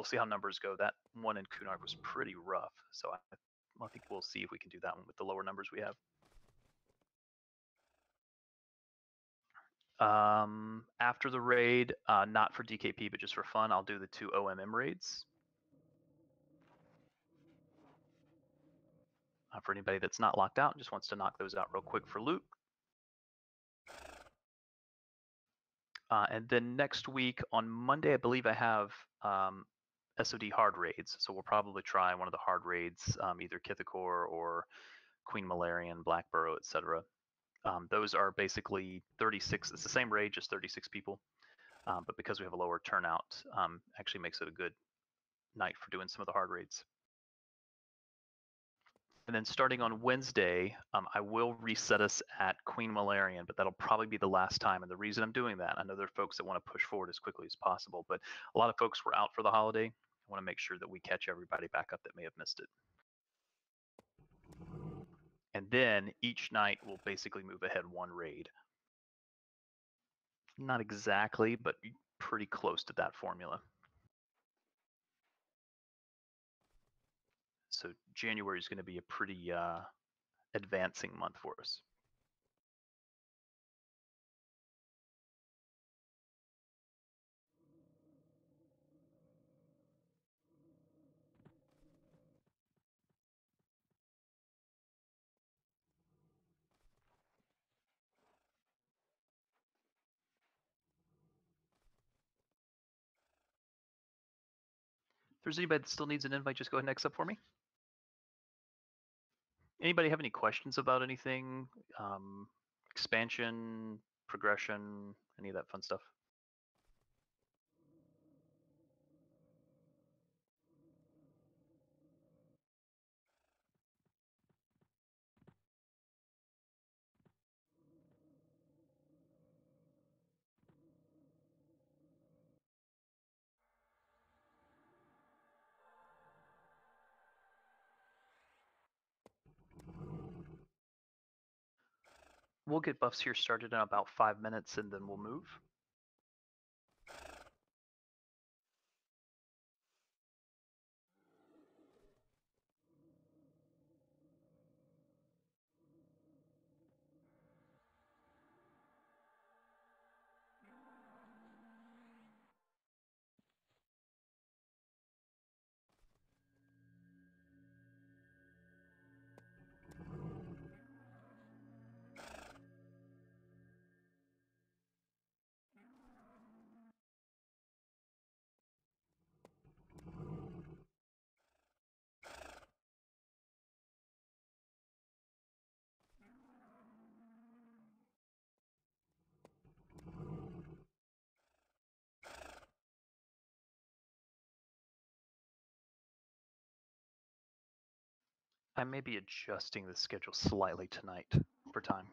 we'll see how numbers go. That one in Kunark was pretty rough, so I think we'll see if we can do that one with the lower numbers we have. After the raid, not for DKP, but just for fun, I'll do the 2 OMM raids. For anybody that's not locked out and just wants to knock those out real quick for loot. And then next week on Monday, I believe I have SOD hard raids. So we'll probably try one of the hard raids, either Kithicor or Queen Malarian, Blackborough, etc. Those are basically 36. It's the same raid, just 36 people. But because we have a lower turnout, actually makes it a good night for doing some of the hard raids. And then starting on Wednesday, I will reset us at Queen Malarian, but that'll probably be the last time. And the reason I'm doing that, I know there are folks that want to push forward as quickly as possible, but a lot of folks were out for the holiday. I want to make sure that we catch everybody back up that may have missed it. And then each night we'll basically move ahead 1 raid. Not exactly, but pretty close to that formula. So January is going to be a pretty advancing month for us. If there's anybody that still needs an invite, just go ahead and accept for me. Anybody have any questions about anything? Expansion, progression, any of that fun stuff? We'll get buffs here started in about 5 minutes and then we'll move. I may be adjusting the schedule slightly tonight for time.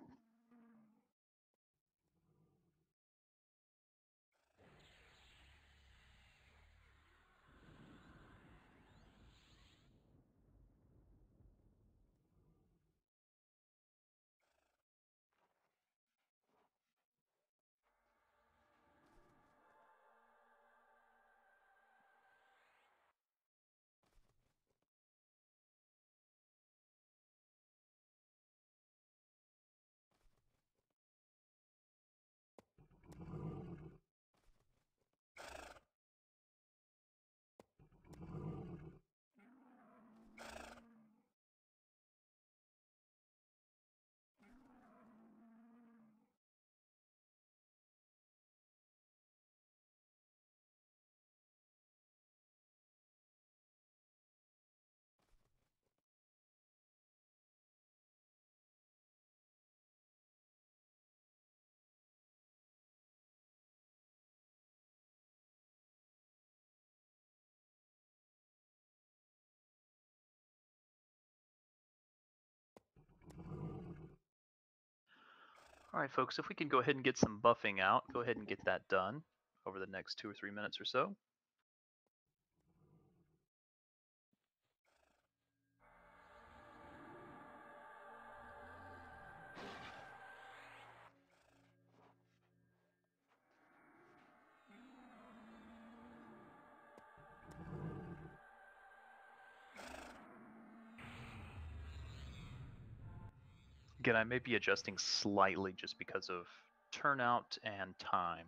All right, folks, if we can go ahead and get some buffing out, go ahead and get that done over the next 2 or 3 minutes or so. Again, I may be adjusting slightly just because of turnout and time.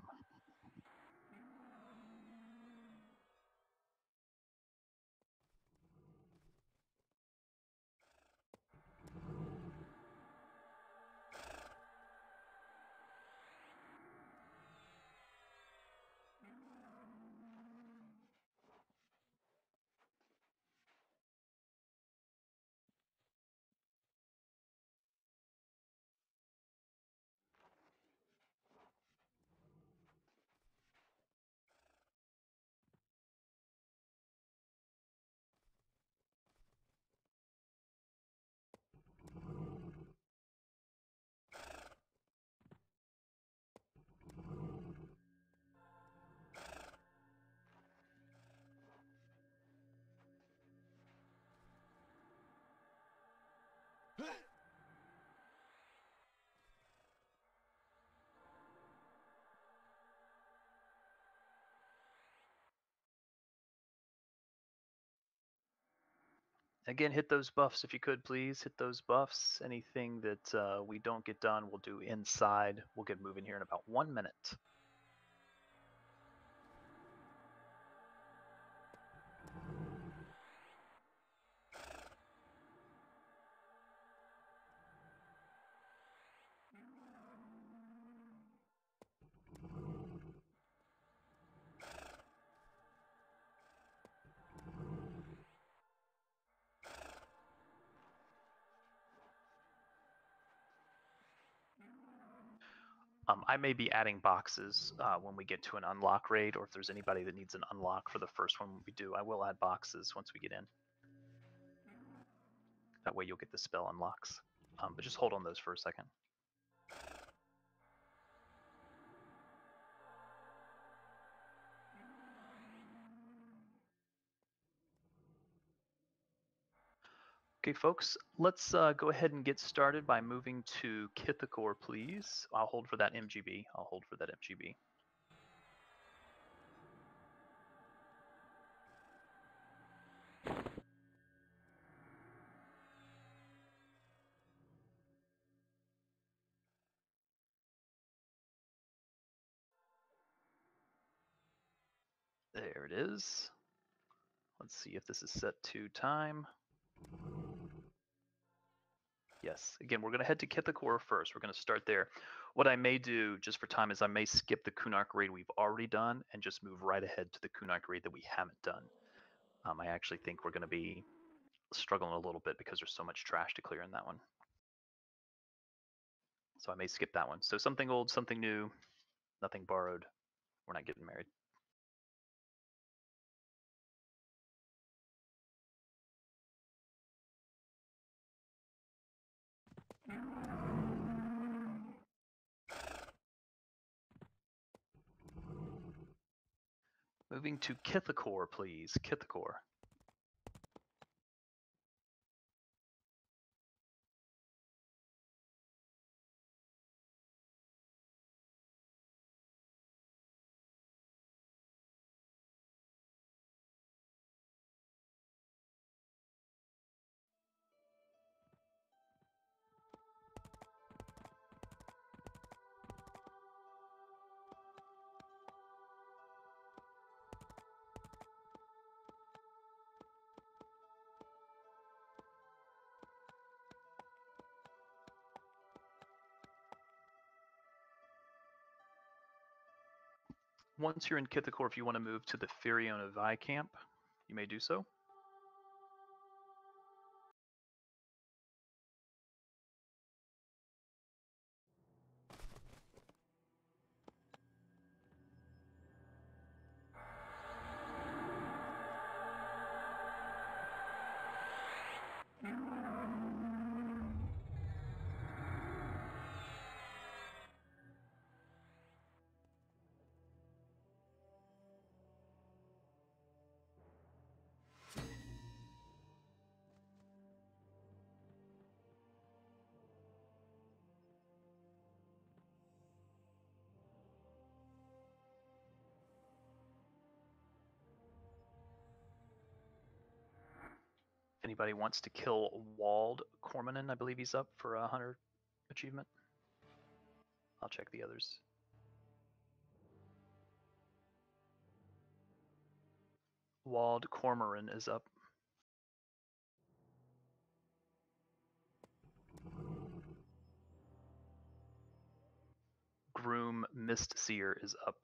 Again, hit those buffs if you could, please. Hit those buffs. Anything that we don't get done, we'll do inside. We'll get moving here in about 1 minute. I may be adding boxes when we get to an unlock raid, or if there's anybody that needs an unlock for the first one we do, I will add boxes once we get in. That way you'll get the spell unlocks. But just hold on those for a second. Okay, folks, let's go ahead and get started by moving to Kithicor, please. I'll hold for that MGB. I'll hold for that MGB. There it is. Let's see if this is set to time. Yes, again, we're going to head to Kithicor first. We're going to start there. What I may do, just for time, is I may skip the Kunark raid we've already done and just move right ahead to the Kunark raid that we haven't done. I actually think we're going to be struggling a little bit because there's so much trash to clear in that one. So I may skip that one. So something old, something new, nothing borrowed. We're not getting married. Moving to Kithicor, please. Kithicor. Once you're in Kithicor, if you want to move to the Firiona Vi camp, you may do so. If anybody wants to kill Wald Cormanen, I believe he's up for 100 achievement. I'll check the others. Walled Cormoran is up. Groom Mist Seer is up.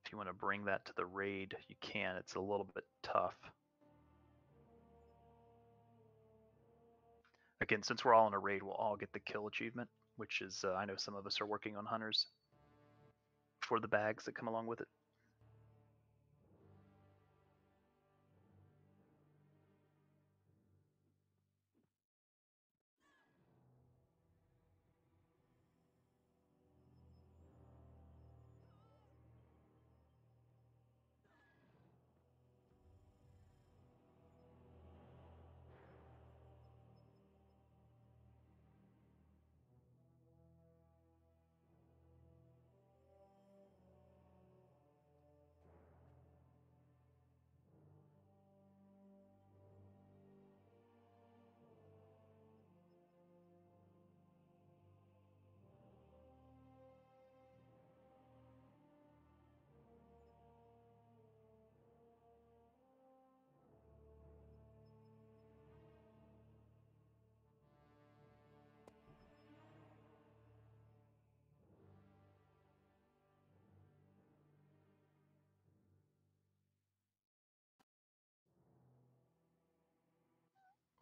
If you want to bring that to the raid, you can. It's a little bit tough. Again, since we're all in a raid, we'll all get the kill achievement, which is, I know some of us are working on hunters for the bags that come along with it.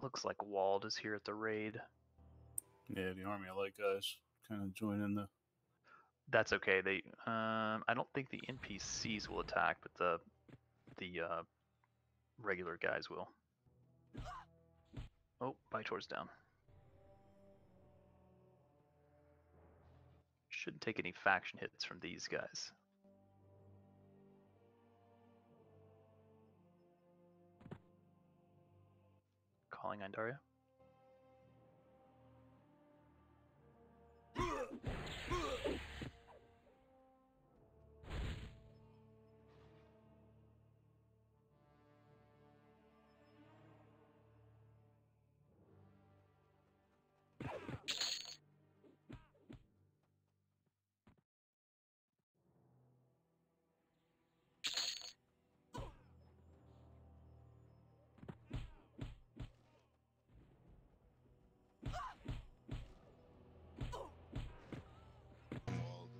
Looks like Wald is here at the raid. Yeah, the Army of Light guys kind of joining the. That's okay. They, I don't think the NPCs will attack, but the regular guys will. Oh, Vitor's down. Shouldn't take any faction hits from these guys. Calling Andaria.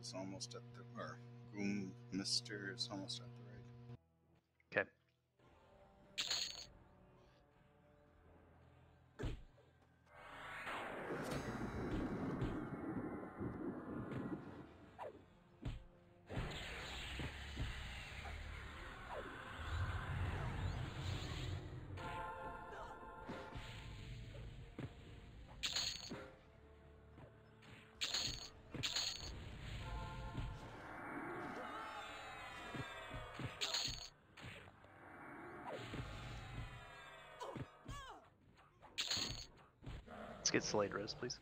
Is almost at the, or Groom Mister is almost at the raid. Okay. Let's get Slade Res, please.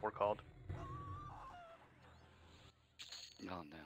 Or called. Calm down.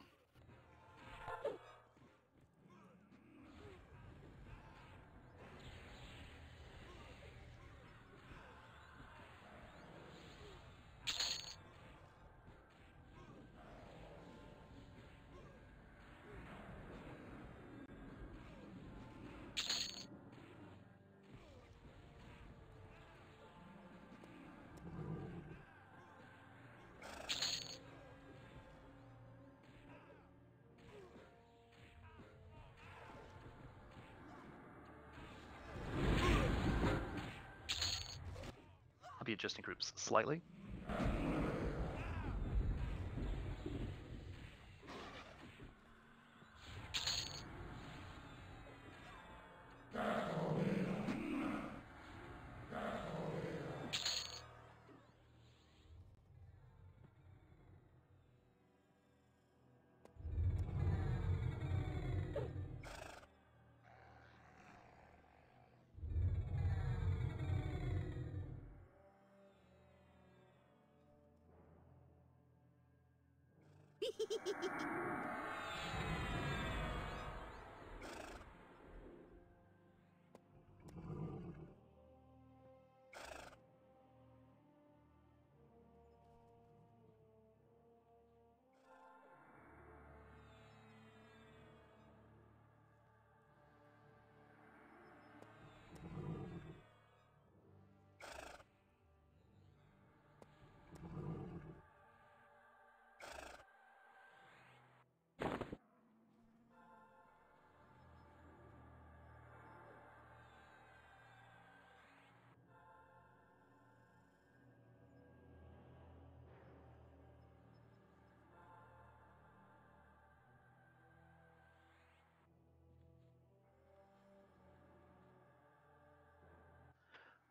I'll be adjusting groups slightly.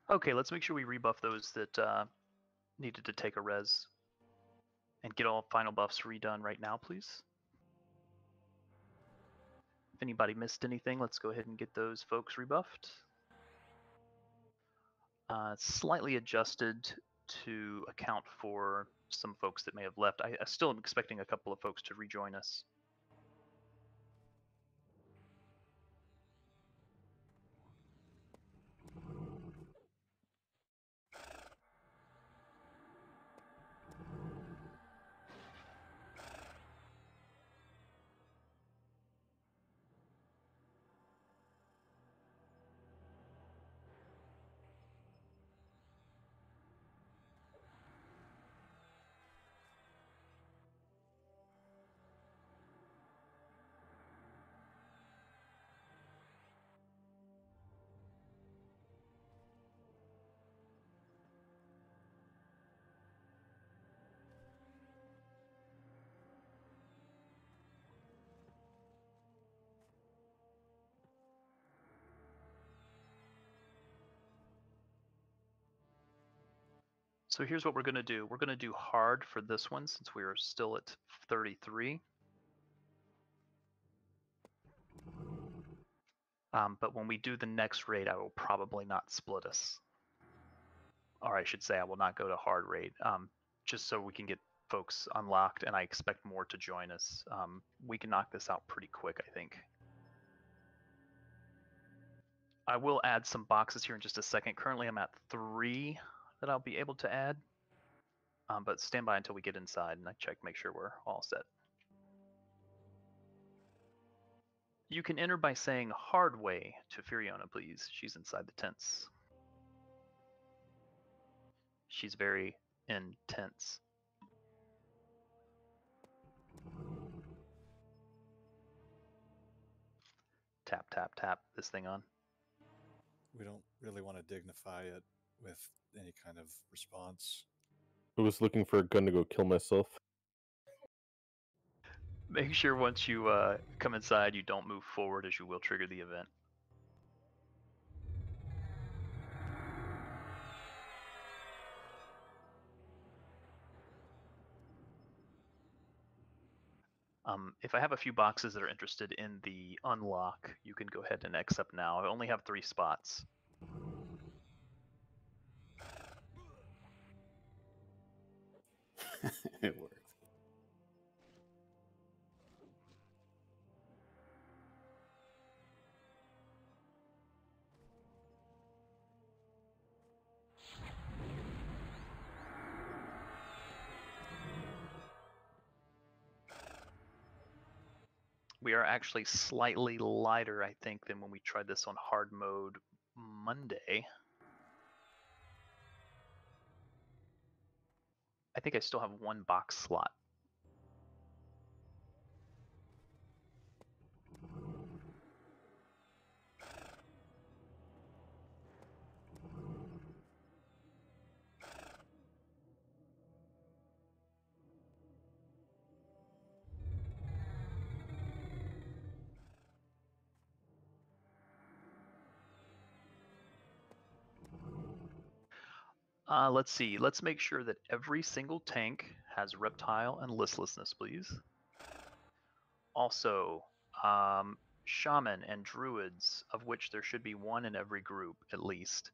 Okay, let's make sure we rebuff those that needed to take a res. And get all final buffs redone right now, please. If anybody missed anything, let's go ahead and get those folks rebuffed. Slightly adjusted to account for some folks that may have left. I still am expecting a couple of folks to rejoin us. So here's what we're going to do. We're going to do hard for this one since we are still at 33. But when we do the next raid, I will probably not split us. Or I should say I will not go to hard raid, just so we can get folks unlocked, and I expect more to join us. We can knock this out pretty quick, I think. I will add some boxes here in just a second. Currently I'm at 3 that I'll be able to add. But stand by until we get inside and I check, make sure we're all set. You can enter by saying hard way to Furiona, please. She's inside the tents. She's very intense. Tap, tap, tap this thing on. We don't really want to dignify it with any kind of response. I was looking for a gun to go kill myself. Make sure once you come inside, you don't move forward, as you will trigger the event. If I have a few boxes that are interested in the unlock, you can go ahead and accept now. I only have 3 spots. It worked. We are actually slightly lighter, I think, than when we tried this on hard mode Monday. I think I still have 1 box slot. Let's see. Let's make sure that every single tank has reptile and listlessness, please. Also, shaman and druids, of which there should be 1 in every group at least.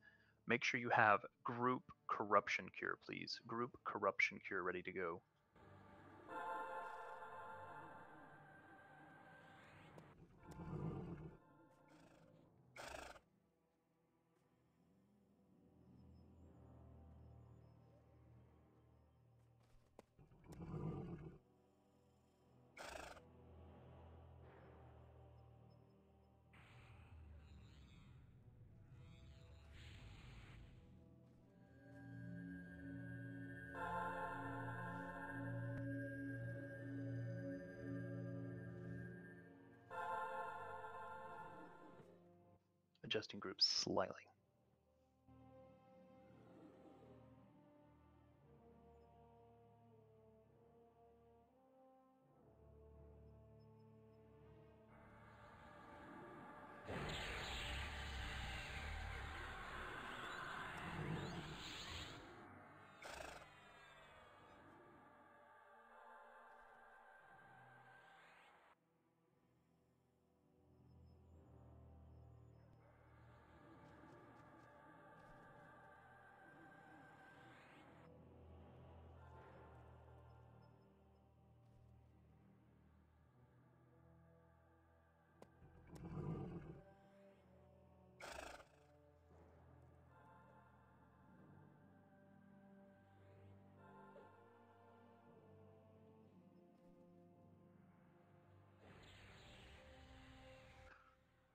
Make sure you have group corruption cure, please. Group corruption cure ready to go. adjusting groups slightly.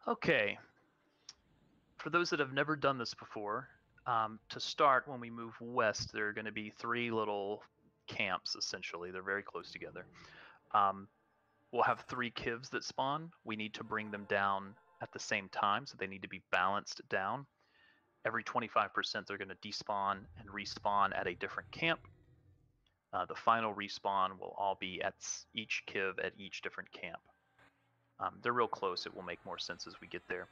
Okay, for those that have never done this before, to start, when we move west, there are going to be 3 little camps, essentially. They're very close together. We'll have 3 kivs that spawn. We need to bring them down at the same time, so they need to be balanced down. Every 25%, they're going to despawn and respawn at a different camp. The final respawn will all be at each kiv at each different camp. They're real close. It will make more sense as we get there.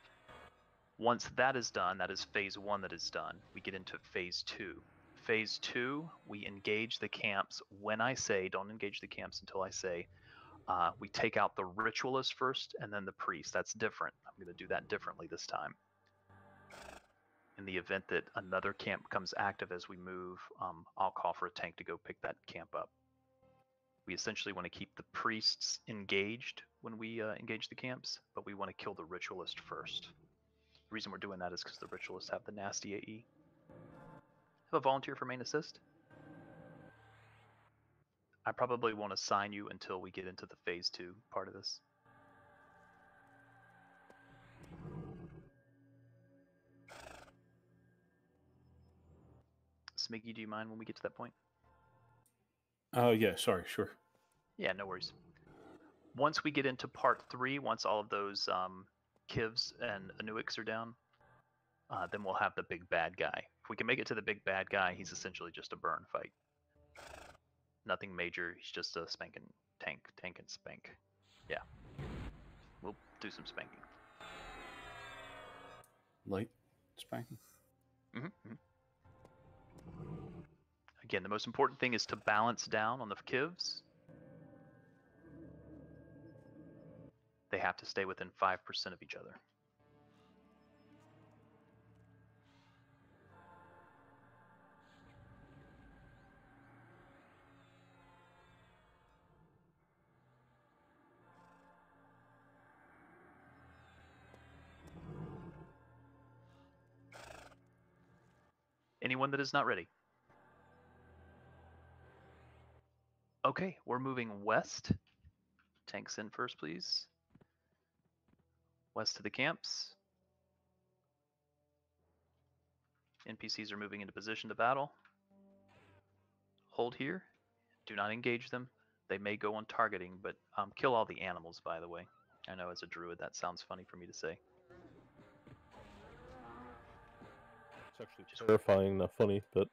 Once that is done, that is phase 1 that is done, we get into phase 2. Phase 2, we engage the camps when I say, don't engage the camps until I say. We take out the ritualist first and then the priest. That's different. I'm going to do that differently this time. In the event that another camp becomes active as we move, I'll call for a tank to go pick that camp up. We essentially want to keep the priests engaged when we engage the camps, but we want to kill the ritualist first. The reason we're doing that is because the ritualists have the nasty AE. Have a volunteer for main assist? I probably won't assign you until we get into the phase 2 part of this. Smiggy, do you mind when we get to that point? Yeah, sorry, sure. Yeah, no worries. Once we get into part 3, once all of those kivs and anuics are down, then we'll have the big bad guy. If we can make it to the big bad guy, he's essentially just a burn fight. Nothing major, he's just a spanking tank and spank. Yeah. We'll do some spanking. Light spanking. Again, the most important thing is to balance down on the kivs. They have to stay within 5% of each other. Anyone that is not ready? Okay, we're moving west. Tanks in first, please. West to the camps. NPCs are moving into position to battle. Hold here. Do not engage them. They may go on targeting, but kill all the animals, by the way. I know as a druid that sounds funny for me to say. It's actually terrifying, not funny, but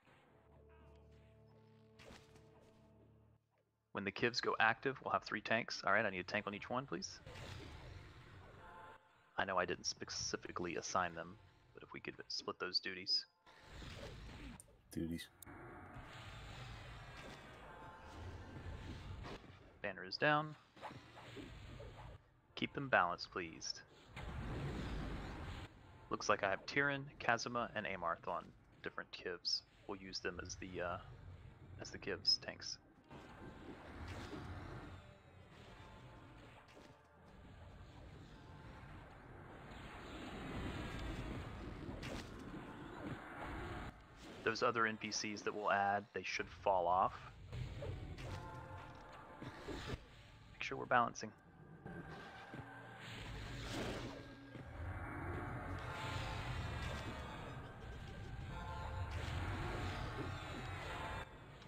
When the kivs go active, we'll have 3 tanks. All right, I need a tank on each one, please. I know I didn't specifically assign them, but if we could split those duties. Duties. Banner is down. Keep them balanced, please. Looks like I have Tyrion, Kazuma, and Amarth on different kivs. We'll use them as the kivs tanks. Those other NPCs that we'll add, they should fall off. Make sure we're balancing.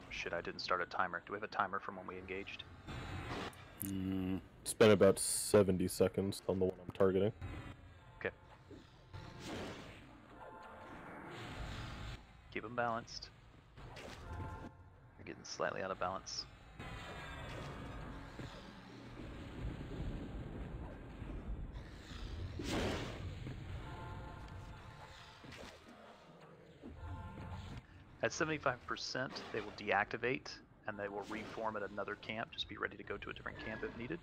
Shit, I didn't start a timer. Do we have a timer from when we engaged? it's been about 70 seconds on the one I'm targeting. Okay. Keep them balanced. They're getting slightly out of balance. At 75%, they will deactivate and they will reform at another camp. Just be ready to go to a different camp if needed.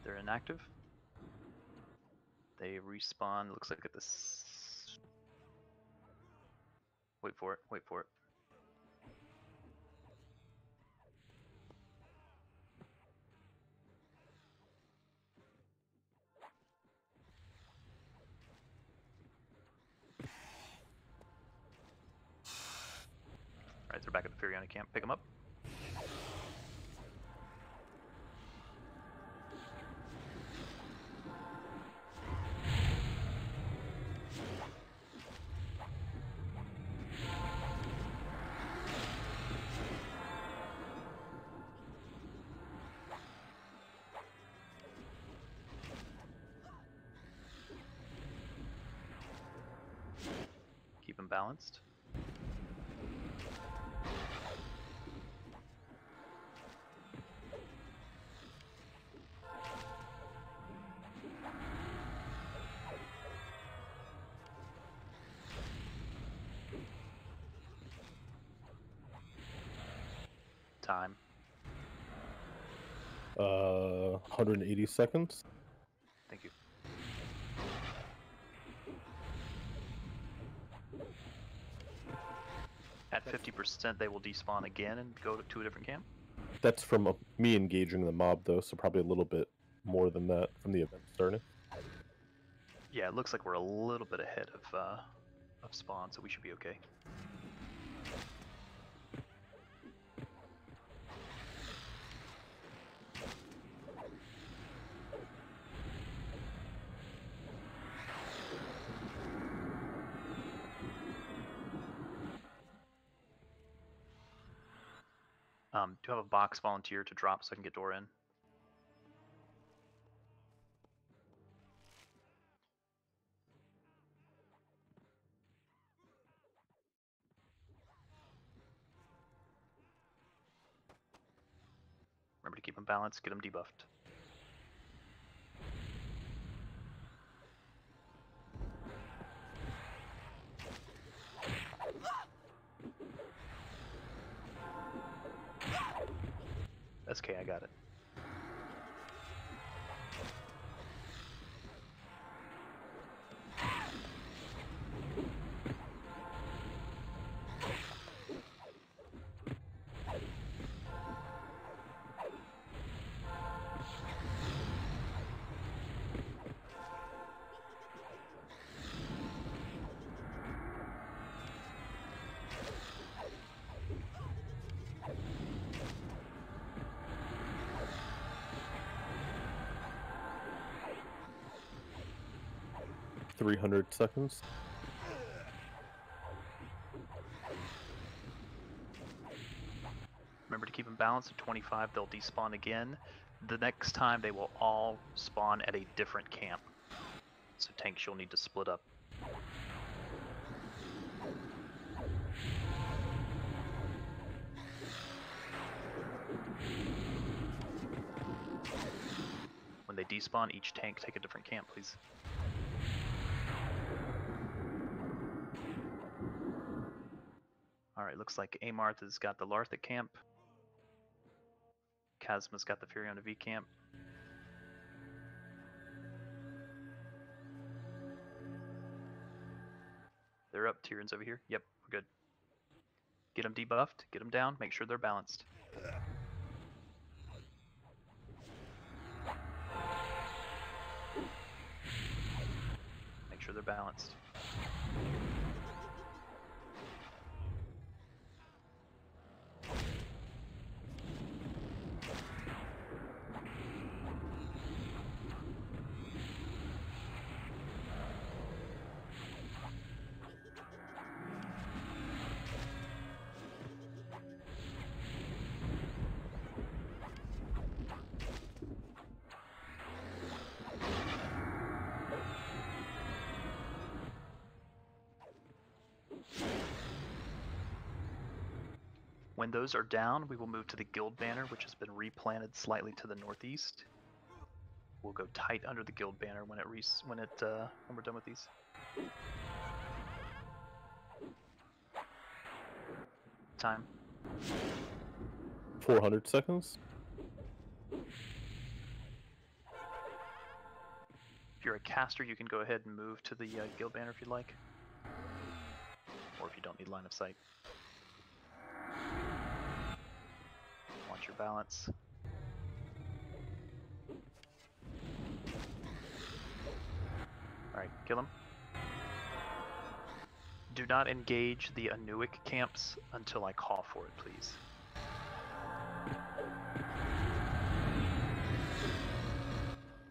They're inactive. They respawn, looks like at this. Wait for it, wait for it. Alright, they're back at the Furiona camp. Pick them up. Keep them balanced. Time. 180 seconds. Thank you. At 50%, they will despawn again and go to a different camp. That's from me engaging the mob, though, so probably a little bit more than that from the event starting. Yeah, it looks like we're a little bit ahead of spawn, so we should be okay. Do you have a box volunteer to drop so I can get door in? Remember to keep them balanced, get them debuffed. SK, I got it. $300 seconds. Remember to keep them balanced. At 25, they'll despawn again. The next time, they will all spawn at a different camp. So tanks, you'll need to split up. When they despawn, each tank take a different camp, please. Alright, looks like Amarth has got the Larthic camp. Kazma's got the Furiona V camp. They're up, Tyrion's over here. Yep, we're good. Get them debuffed, get them down, make sure they're balanced. Make sure they're balanced. When those are down, we will move to the guild banner, which has been replanted slightly to the northeast. We'll go tight under the guild banner when we're done with these. Time. 400 seconds. If you're a caster, you can go ahead and move to the guild banner if you'd like, or if you don't need line of sight. Watch your balance. Alright, kill him. Do not engage the Anuic camps until I call for it, please.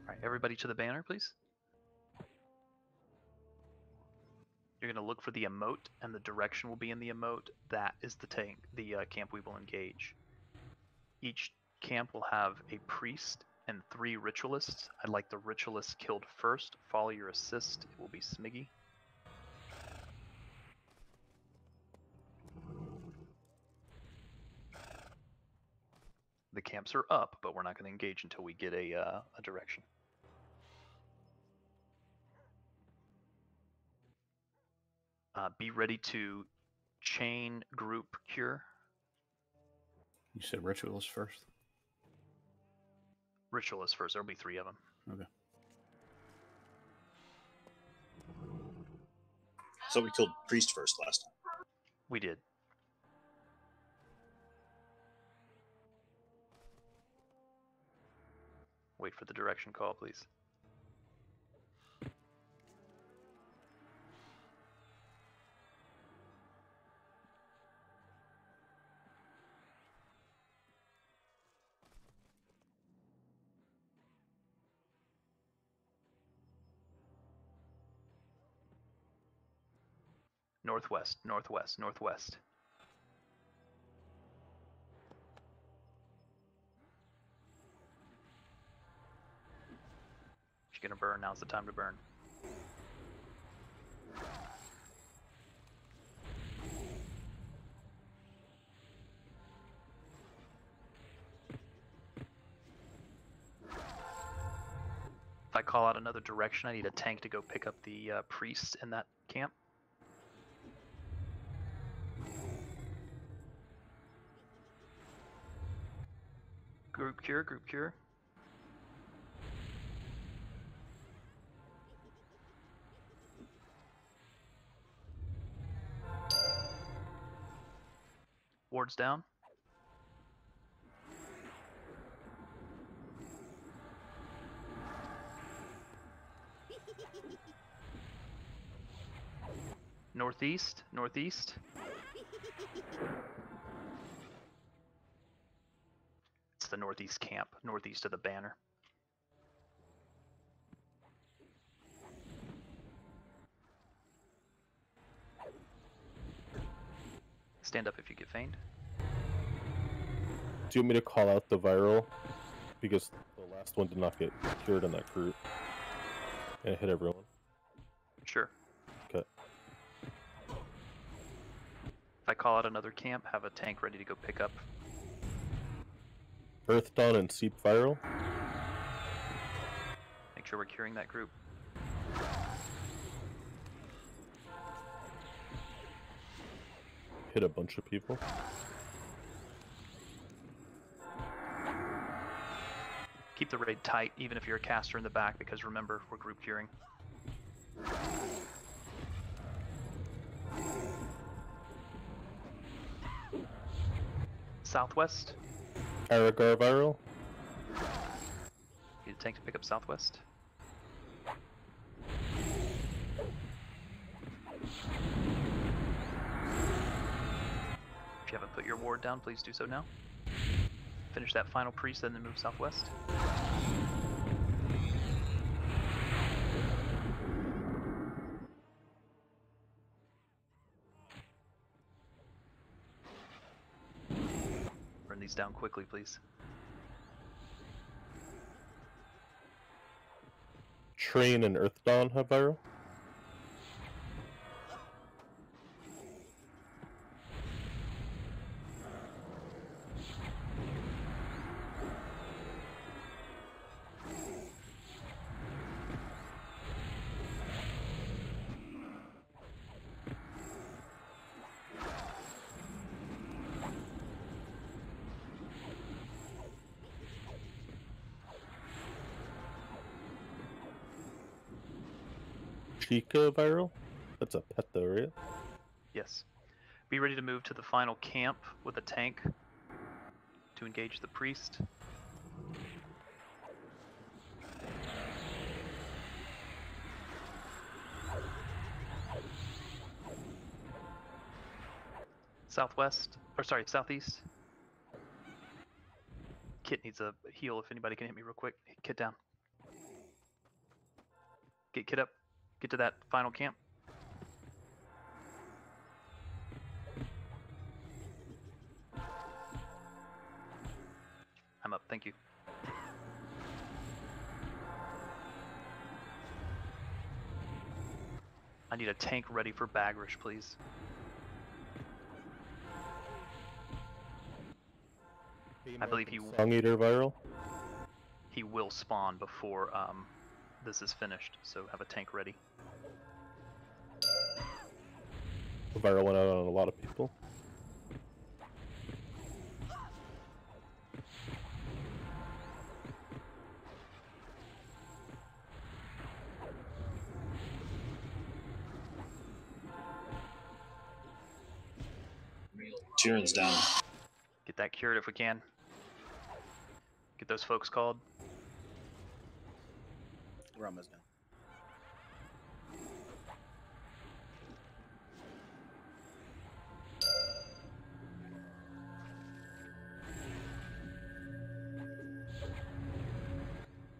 Alright, everybody to the banner, please. You're going to look for the emote, and the direction will be in the emote. That is the camp we will engage. Each camp will have a priest and 3 ritualists. I'd like the ritualist killed first. Follow your assist. It will be Smiggy. The camps are up, but we're not going to engage until we get a direction. Be ready to chain group cure. You said ritualist first? Ritualist first. There'll be 3 of them. Okay. So we killed priest first last time. We did. Wait for the direction call, please. Northwest, northwest, northwest. If you're gonna burn, now's the time to burn. If I call out another direction, I need a tank to go pick up the priest in that camp. Group cure, group cure. Wards down. Northeast, northeast. It's the northeast camp, northeast of the banner. Stand up if you get feigned. Do you want me to call out the viral? Because the last one did not get cured in that group. And it hit everyone. Sure. Okay. If I call out another camp, have a tank ready to go pick up. Earth Dawn and Seep viral. Make sure we're curing that group. Hit a bunch of people. Keep the raid tight, even if you're a caster in the back, because remember, we're group curing. Southwest. Aragar viral. Need a tank to pick up southwest. If you haven't put your ward down, please do so now. Finish that final priest, then move southwest. Burn these down quickly, please. Train and Earth Dawn have viral. Chica viral? That's a pet though, right? Yes. Be ready to move to the final camp with a tank to engage the priest. Southwest, or sorry, southeast. Kit needs a heal if anybody can hit me real quick. Kit down. Get Kit up. Get to that final camp. I'm up, thank you. I need a tank ready for Bagrish, please. I believe Song Eater viral? he will spawn before this is finished, so have a tank ready. The viral went out on a lot of people. Tyrion's down. Get that cured if we can. Get those folks called. Rama's down.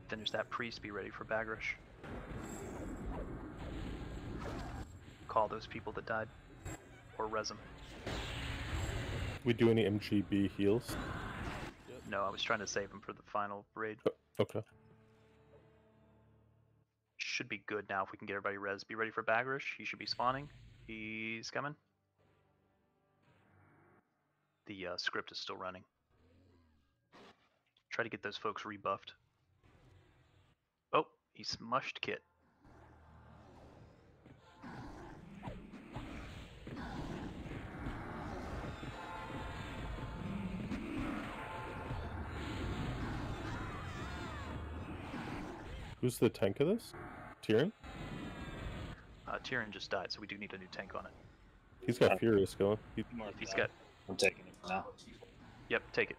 Finish that priest, be ready for Bagrish. Call those people that died. Or res them. We do any MGB heals? No, I was trying to save him for the final raid. Okay. Should be good now if we can get everybody res. Be ready for Bagrish. He should be spawning. He's coming. The script is still running. Try to get those folks rebuffed. Oh, he smushed Kit. Who's the tank of this? Tyrion? Tyrion just died, so we do need a new tank on it. He's got Furious going. He's got... I'm taking it for now. Yep, take it.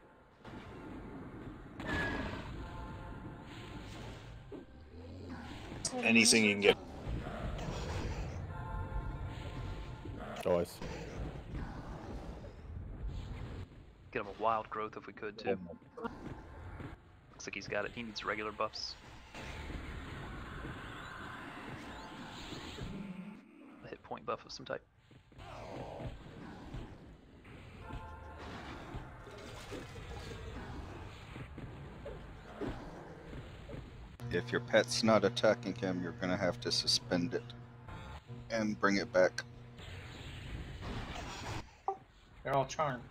Anything you can get. Oh, I see. Get him a wild growth if we could, too. Looks like he's got it. He needs regular buffs. A hit point buff of some type. If your pet's not attacking him, you're gonna have to suspend it and bring it back. They're all charmed.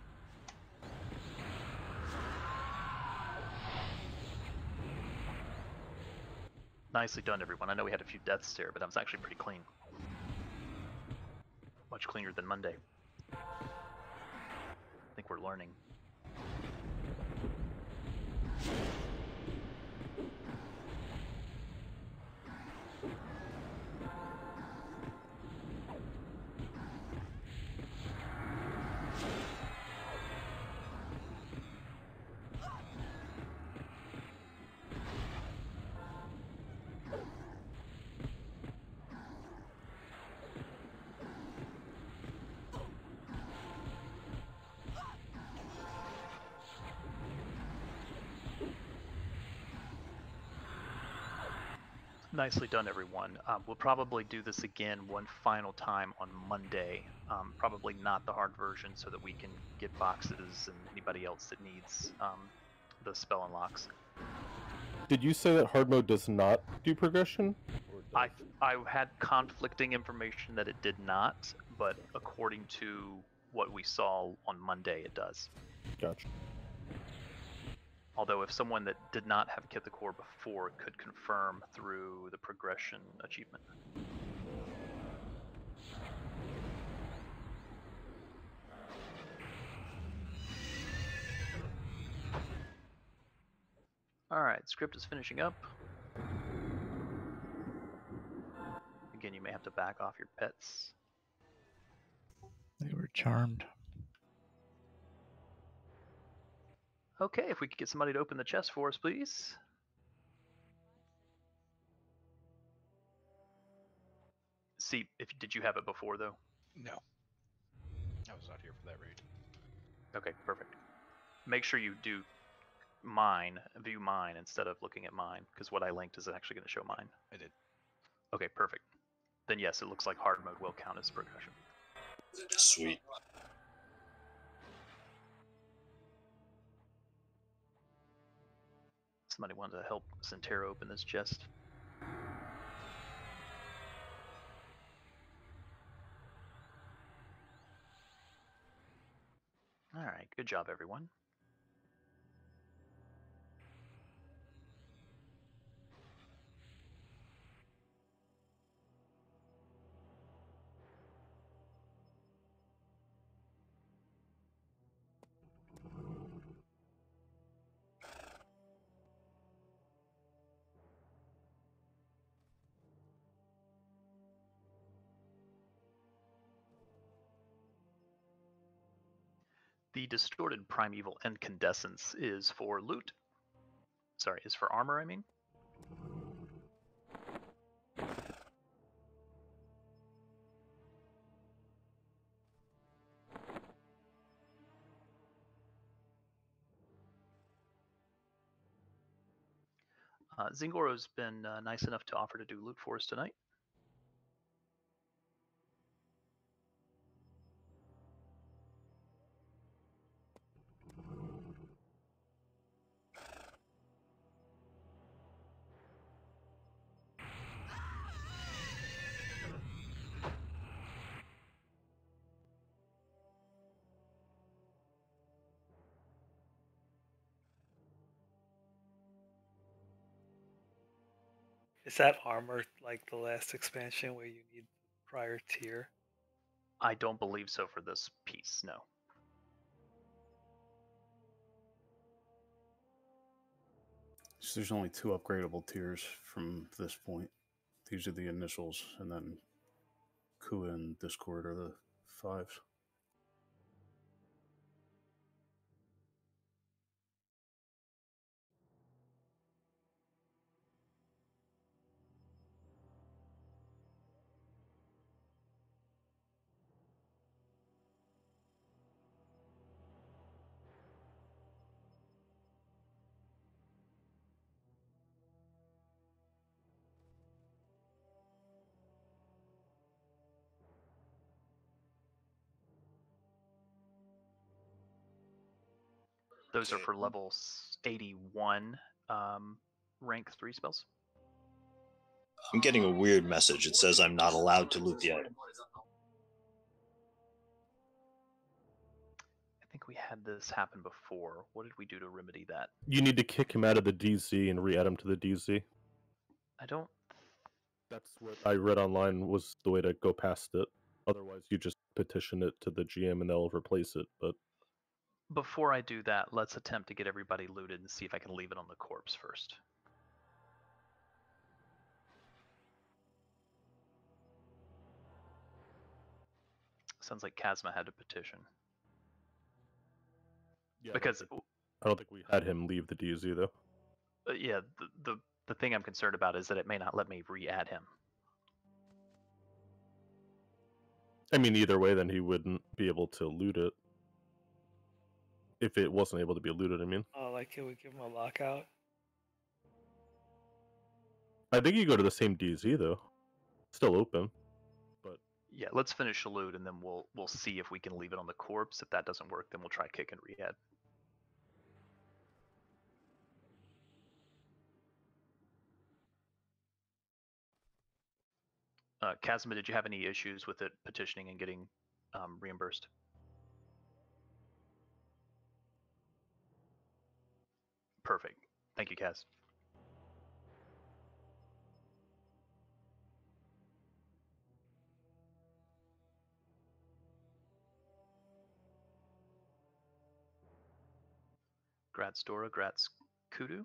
Nicely done, everyone. I know we had a few deaths there, but that was actually pretty clean. Much cleaner than Monday. I think we're learning. Nicely done, everyone. We'll probably do this again one final time on Monday. Probably not the hard version, so that we can get boxes and anybody else that needs the spell unlocks. Did you say that hard mode does not do progression? I had conflicting information that it did not, but according to what we saw on Monday, it does. Gotcha. Although if someone that did not have Kithicor before could confirm through the progression achievement. Alright, script is finishing up. Again, you may have have to back off your pets. They were charmed. Okay, if we could get somebody to open the chest for us, please. See, did you have it before though? No. I was not here for that raid. Okay, perfect. Make sure you do view mine instead of looking at mine, because what I linked is actually going to show mine. I did. Okay, perfect. Then yes, it looks like hard mode will count as percussion. Sweet. Somebody wanted to help Centera open this chest. All right, good job, everyone. The distorted primeval incandescence is for loot. Sorry, is for armor, I mean. Zingoro's been nice enough to offer to do loot for us tonight. Is that armor like the last expansion where you need prior tier? I don't believe so for this piece, no. So there's only 2 upgradable tiers from this point. These are the initials, and then Kua and Discord are the 5s. Those are for level 81 rank 3 spells. I'm getting a weird message. It says I'm not allowed to loot the item. I think we had this happen before. What did we do to remedy that? You need to kick him out of the DZ and re-add him to the DZ. I don't... That's what I read online was the way to go past it. Otherwise, you just petition it to the GM and they'll replace it, but... Before I do that, let's attempt to get everybody looted and see if I can leave it on the corpse first. Sounds like Kazma had to petition. Yeah, because I don't think we had him leave the DZ though. Yeah, the thing I'm concerned about is that it may not let me re-add him. I mean, either way, then he wouldn't be able to loot it. If it wasn't able to be looted, I mean. Oh, like can we give him a lockout? I think you go to the same DZ though. Still open. But yeah, let's finish the loot and then we'll see if we can leave it on the corpse. If that doesn't work, then we'll try kick and re-add. Kazma, did you have any issues with it petitioning and getting reimbursed? Perfect. Thank you, Kaz. Grats Dora, grats Kudu.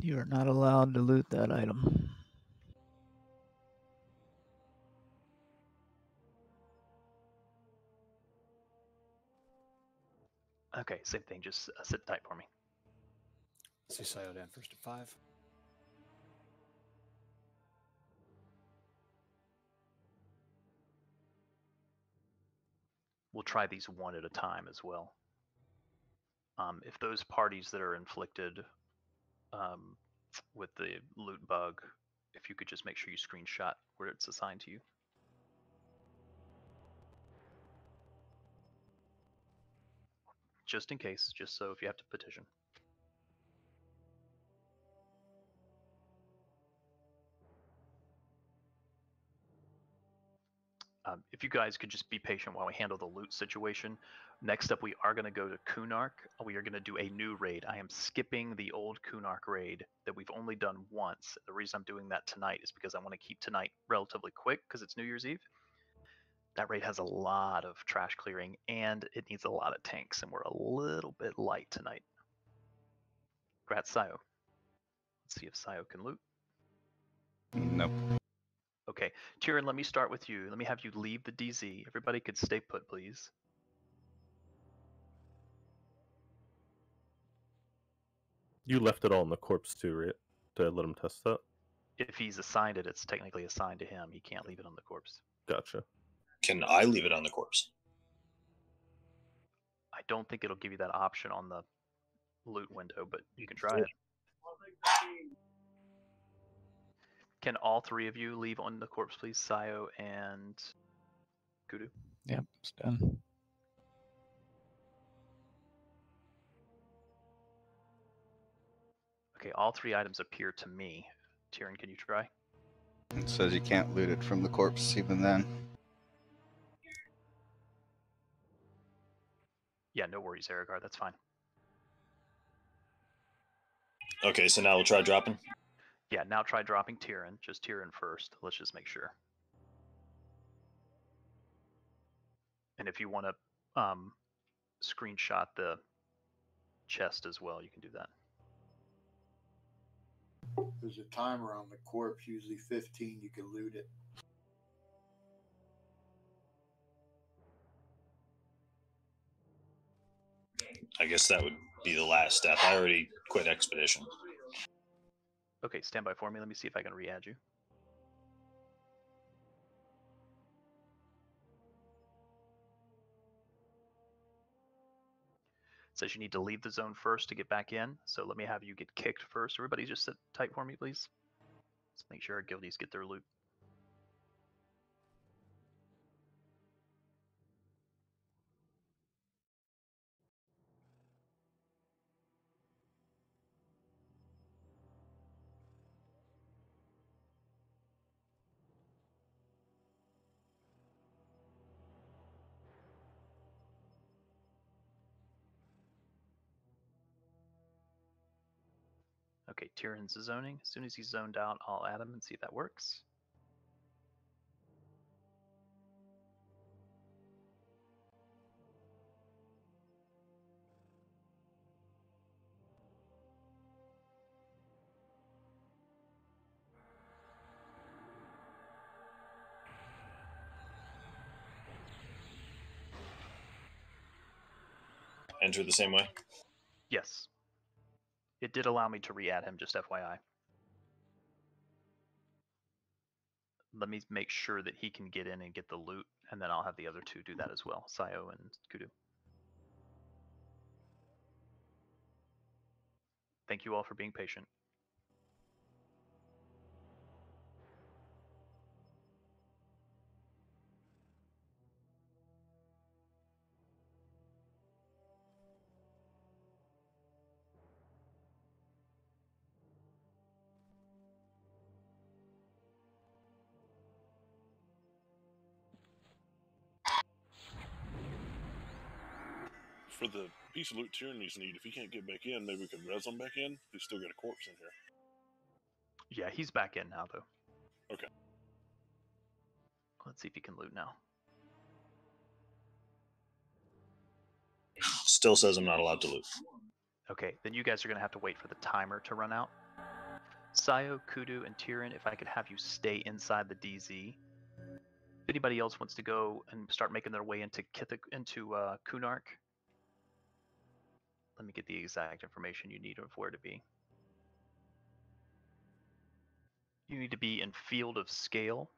You are not allowed to loot that item. Okay, same thing. Just sit tight for me. See Sayo down first at 5. We'll try these one at a time as well. If those parties that are inflicted with the loot bug, if you could just make sure you screenshot where it's assigned to you. Just in case, just so if you have to petition. If you guys could just be patient while we handle the loot situation. Next up, we are going to go to Kunark. We are going to do a new raid. I am skipping the old Kunark raid that we've only done once. The reason I'm doing that tonight is because I want to keep tonight relatively quick because it's New Year's Eve. That raid has a lot of trash clearing and it needs a lot of tanks, and we're a little bit light tonight. Congrats, Sayo. Let's see if Sayo can loot. Nope. Okay, Tyrion, let me start with you. Let me have you leave the DZ. Everybody could stay put, please. You left it all in the corpse too, right? To let him test that? If he's assigned it, it's technically assigned to him. He can't leave it on the corpse. Gotcha. Can I leave it on the corpse? I don't think it'll give you that option on the loot window, but you can try it. Can all three of you leave on the corpse, please? Sayo and Kudu? Yep, it's done. Okay, all three items appear to me. Tyrion, can you try? It says you can't loot it from the corpse even then. Yeah, no worries, Erigar. That's fine. Okay, so now we'll try dropping. Yeah, now try dropping Tyrion. Just Tyrion first. Let's just make sure. And if you want to screenshot the chest as well, you can do that. There's a timer on the corpse, usually 15. You can loot it. I guess that would be the last step. I already quit Expedition. Okay, stand by for me. Let me see if I can re-add you. It says you need to leave the zone first to get back in, so let me have you get kicked first. Everybody just sit tight for me, please. Let's make sure our guildies get their loot. Okay, Tyrion's zoning. As soon as he's zoned out, I'll add him and see if that works. Enter the same way? Yes. It did allow me to re-add him, just FYI. Let me make sure that he can get in and get the loot, and then I'll have the other two do that as well, Sayo and Kudu. Thank you all for being patient. For the piece of loot Tyranny's need, if he can't get back in, maybe we can res him back in. He's still got a corpse in here. Yeah, he's back in now, though. Okay. Let's see if he can loot now. Still says I'm not allowed to loot. Okay, then you guys are going to have to wait for the timer to run out. Sayo, Kudu, and Tyrion, if I could have you stay inside the DZ. If anybody else wants to go and start making their way into Kunark, let me get the exact information you need of where to be. You need to be in Field of Scale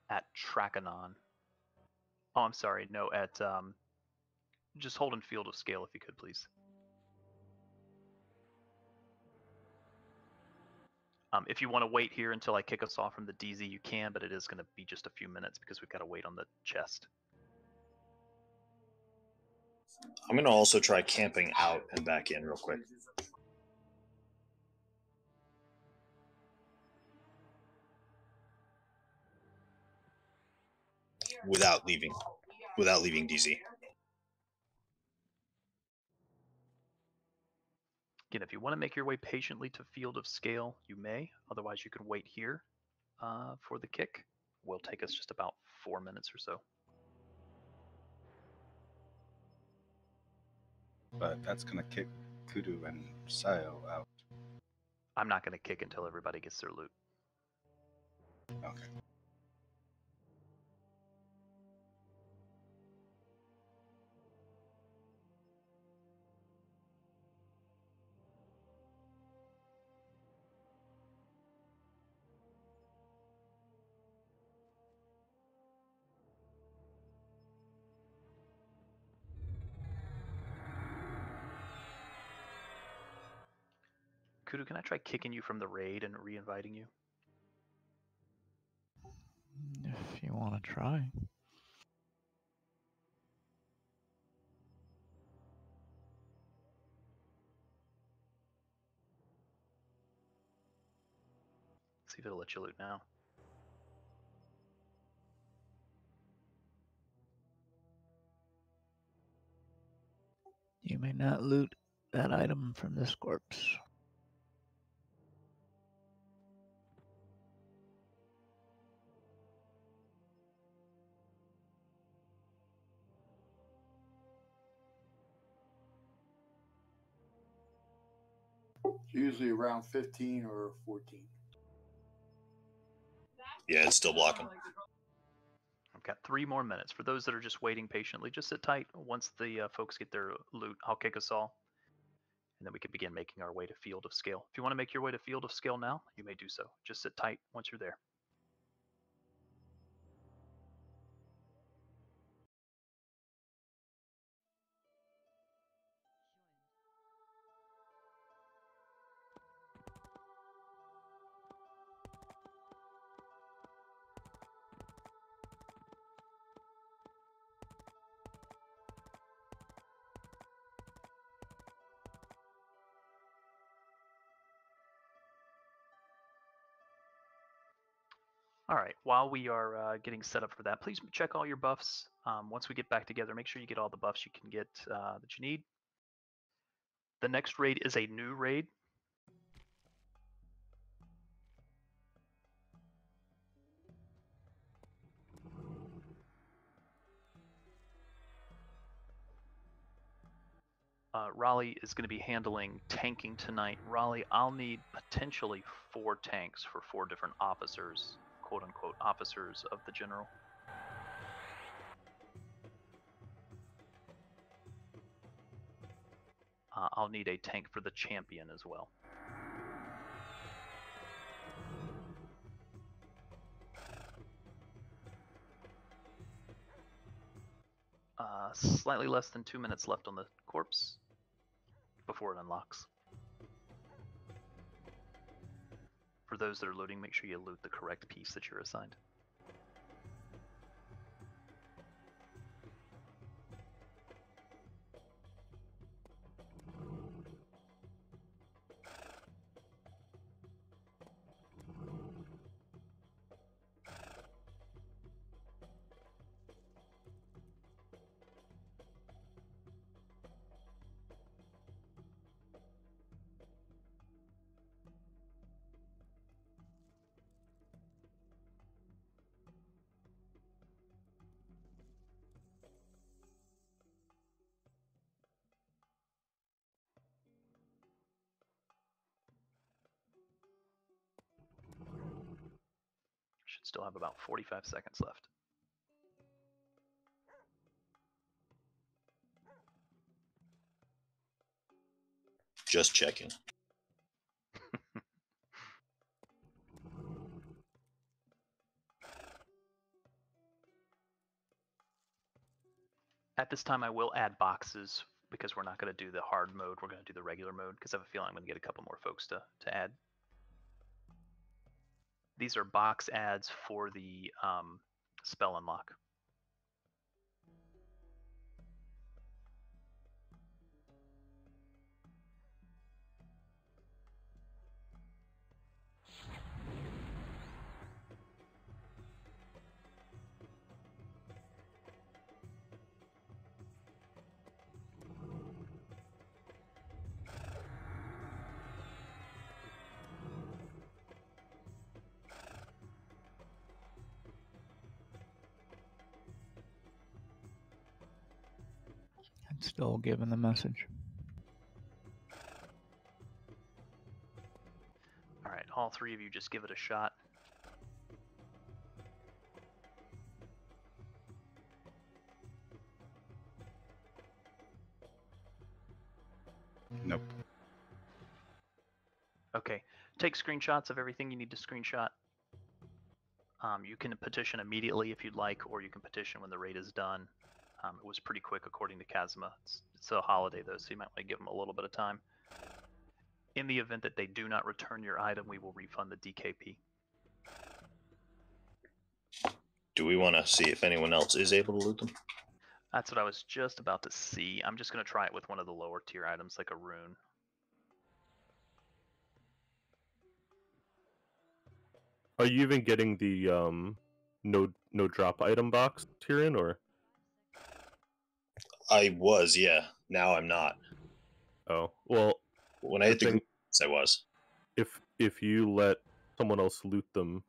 at Trakanon. Oh, I'm sorry, no, at just hold in Field of Scale if you could, please. If you want to wait here until I kick us off from the DZ, you can, but it is going to be just a few minutes because we've got to wait on the chest. I'm going to also try camping out and back in real quick. Without leaving DZ. Again, if you want to make your way patiently to Field of Scale, you may. Otherwise, you can wait here for the kick. Will take us just about 4 minutes or so. But that's going to kick Kudu and Sayo out. I'm not going to kick until everybody gets their loot. Okay. Kudu, can I try kicking you from the raid and re-inviting you? If you want to try. See if it'll let you loot now. You may not loot that item from this corpse. It's usually around 15 or 14. Yeah, it's still blocking. I've got 3 more minutes. For those that are just waiting patiently, just sit tight. Once the folks get their loot, I'll kick us all. And then we can begin making our way to Field of Scale. If you want to make your way to Field of Scale now, you may do so. Just sit tight once you're there. All right, while we are getting set up for that, please check all your buffs. Once we get back together, make sure you get all the buffs you can get that you need. The next raid is a new raid. Raleigh is going to be handling tanking tonight. Raleigh, I'll need potentially 4 tanks for 4 different officers, quote unquote, officers of the general. I'll need a tank for the champion as well. Slightly less than 2 minutes left on the corpse before it unlocks. For those that are looting, make sure you loot the correct piece that you're assigned. Should still have about 45 seconds left. Just checking. At this time, I will add boxes because we're not going to do the hard mode. We're going to do the regular mode because I have a feeling I'm going to get a couple more folks to add. These are box ads for the spell unlock. I'm still giving the message. All right, all three of you just give it a shot. Nope. Okay, take screenshots of everything you need to screenshot. You can petition immediately if you'd like, or you can petition when the raid is done. It was pretty quick according to Kazuma. It's a holiday though, so you might want to give them a little bit of time. In the event that they do not return your item, we will refund the DKP. Do we want to see if anyone else is able to loot them? That's what I was just about to see. I'm just going to try it with one of the lower tier items like a rune. Are you even getting the no drop item box, Tyrion, or? I was, yeah. Now I'm not. Oh, well. When I hit the green, I was. If you let someone else loot them,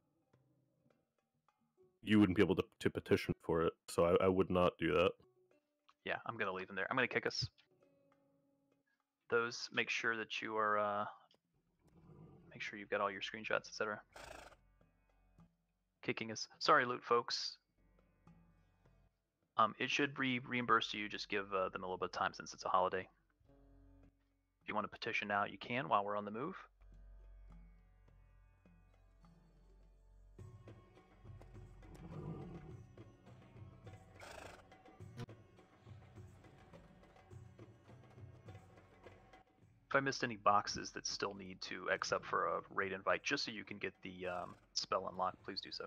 you wouldn't be able to petition for it, so I would not do that. Yeah, I'm going to leave them there. I'm going to kick us. Those, make sure that you are, make sure you've got all your screenshots, etc. Kicking us. Sorry, loot folks. It should reimburse you. Just give them a little bit of time since it's a holiday. If you want to petition now, you can while we're on the move. If I missed any boxes that still need to X up for a raid invite, just so you can get the spell unlocked, please do so.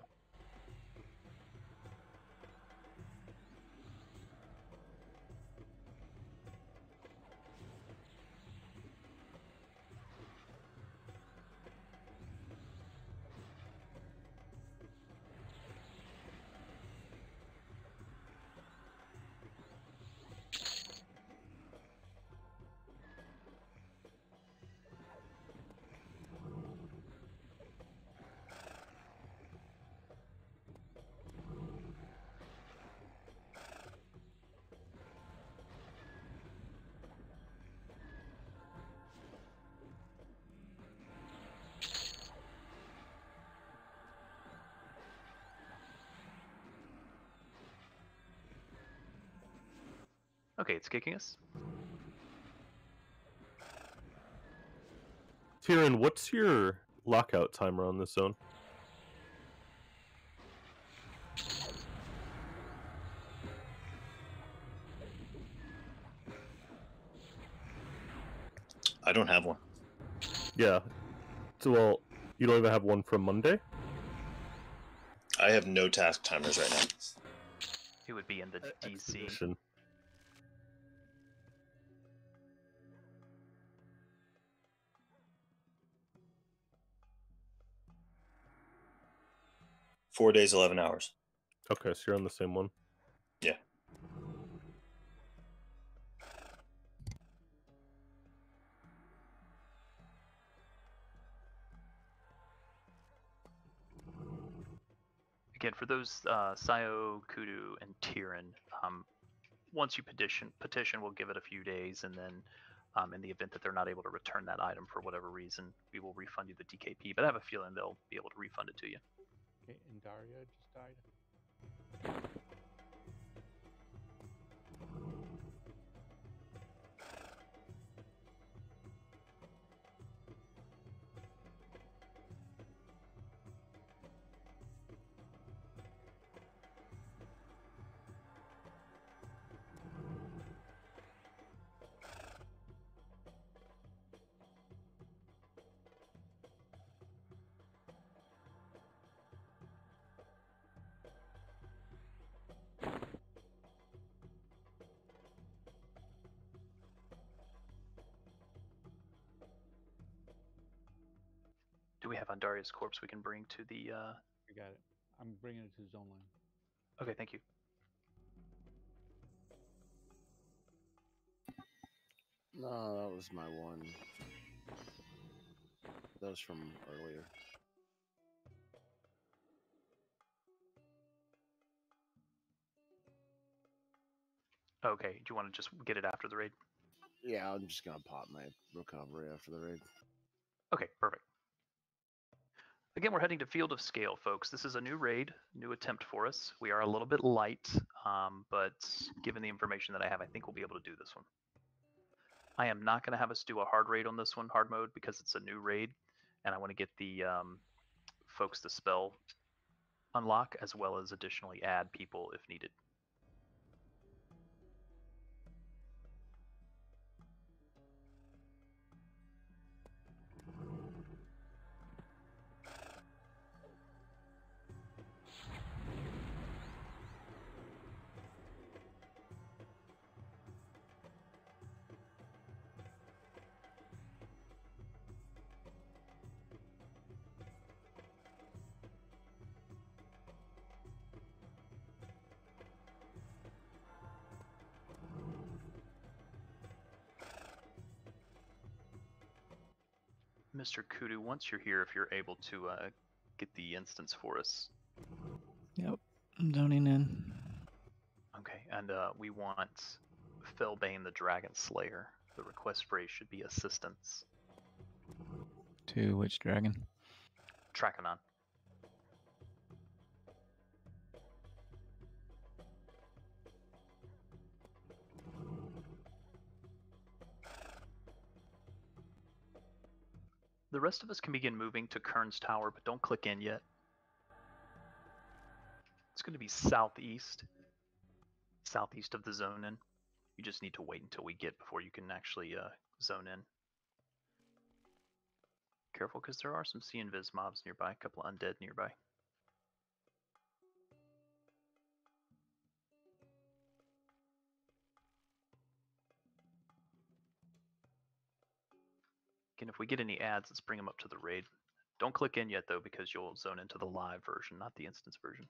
Okay, it's kicking us. Tyrion, what's your lockout timer on this zone? I don't have one. Yeah. So, well, you don't even have one from Monday? I have no task timers right now. It would be in the DC. Expedition. Four days, 11 hours. Okay, so you're on the same one. Yeah. Again, for those Sayo, Kudu, and Tyrion, once you petition, we'll give it a few days, and then in the event that they're not able to return that item for whatever reason, we will refund you the DKP. But I have a feeling they'll be able to refund it to you. Okay, and Daria just died. Do we have Andaria's corpse we can bring to the? I got it. I'm bringing it to zone line. Okay, thank you. No, that was my one. That was from earlier. Okay, do you want to just get it after the raid? Yeah, I'm just gonna pop my recovery after the raid. Okay, perfect. Again, we're heading to Field of Scale, folks. This is a new raid, new attempt for us. We are a little bit light, but given the information that I have, I think we'll be able to do this one. I am not going to have us do a hard raid on this one, hard mode, because it's a new raid, and I want to get the folks the spell unlock, as well as additionally add people if needed. Mr. Kudu, once you're here, if you're able to get the instance for us. Yep, I'm zoning in. Okay, and we want Felbane the Dragon Slayer. The request phrase should be assistance. To which dragon? Trachanon. The rest of us can begin moving to Kern's Tower, but don't click in yet. It's going to be southeast of the zone in. You just need to wait until we get before you can actually zone in. Careful, because there are some C-Invis mobs nearby, a couple of undead nearby. Again, if we get any ads, let's bring them up to the raid. Don't click in yet, though, because you'll zone into the live version, not the instance version.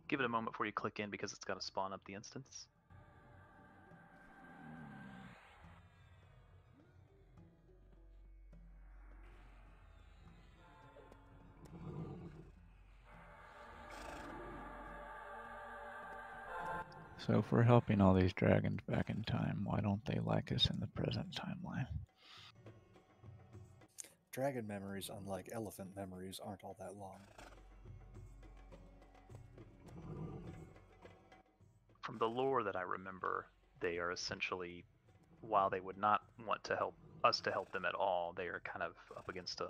Give it a moment before you click in because it's got to spawn up the instance. So if we're helping all these dragons back in time, why don't they like us in the present timeline? Dragon memories, unlike elephant memories, aren't all that long. From the lore that I remember, they are essentially, while they would not want to help us to help them at all, they are kind of up against a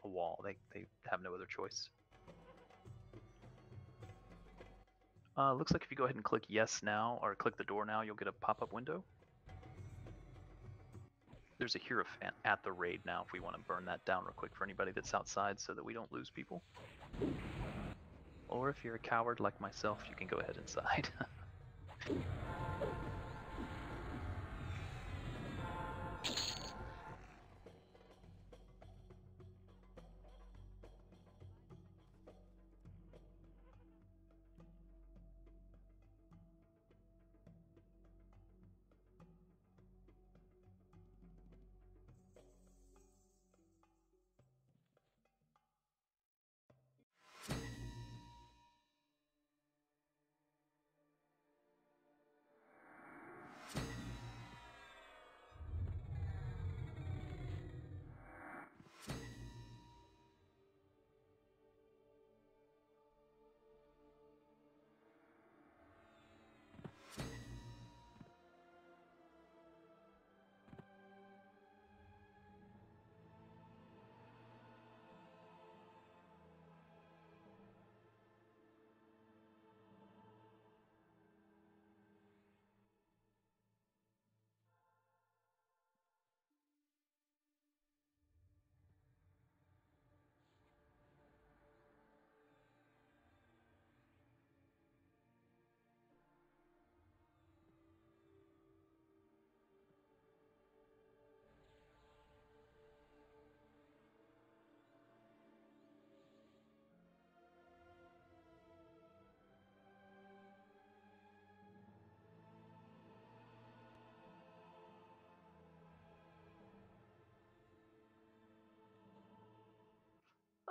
wall. They have no other choice. Looks like if you go ahead and click yes now, or click the door now, you'll get a pop-up window. There's a Hierophant at the raid now if we want to burn that down real quick for anybody that's outside so that we don't lose people. Or if you're a coward like myself, you can go ahead inside.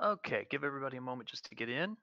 Okay, give everybody a moment just to get in.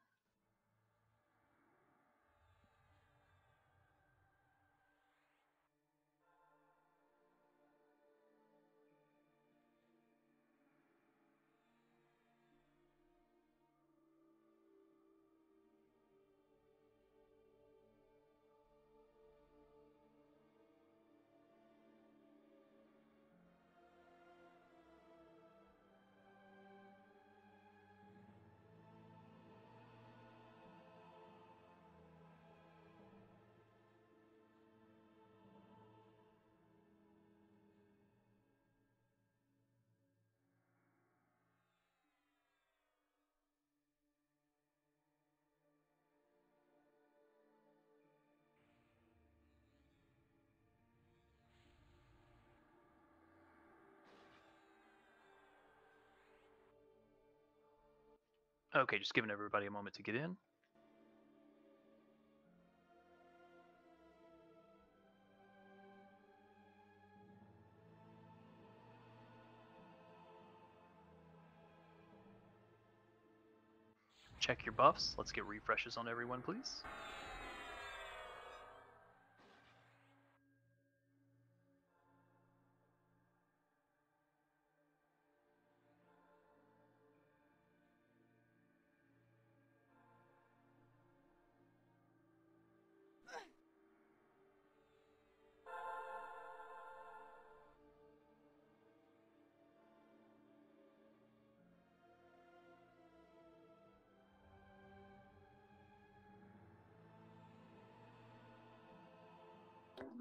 Okay, just giving everybody a moment to get in. Check your buffs. Let's get refreshes on everyone, please.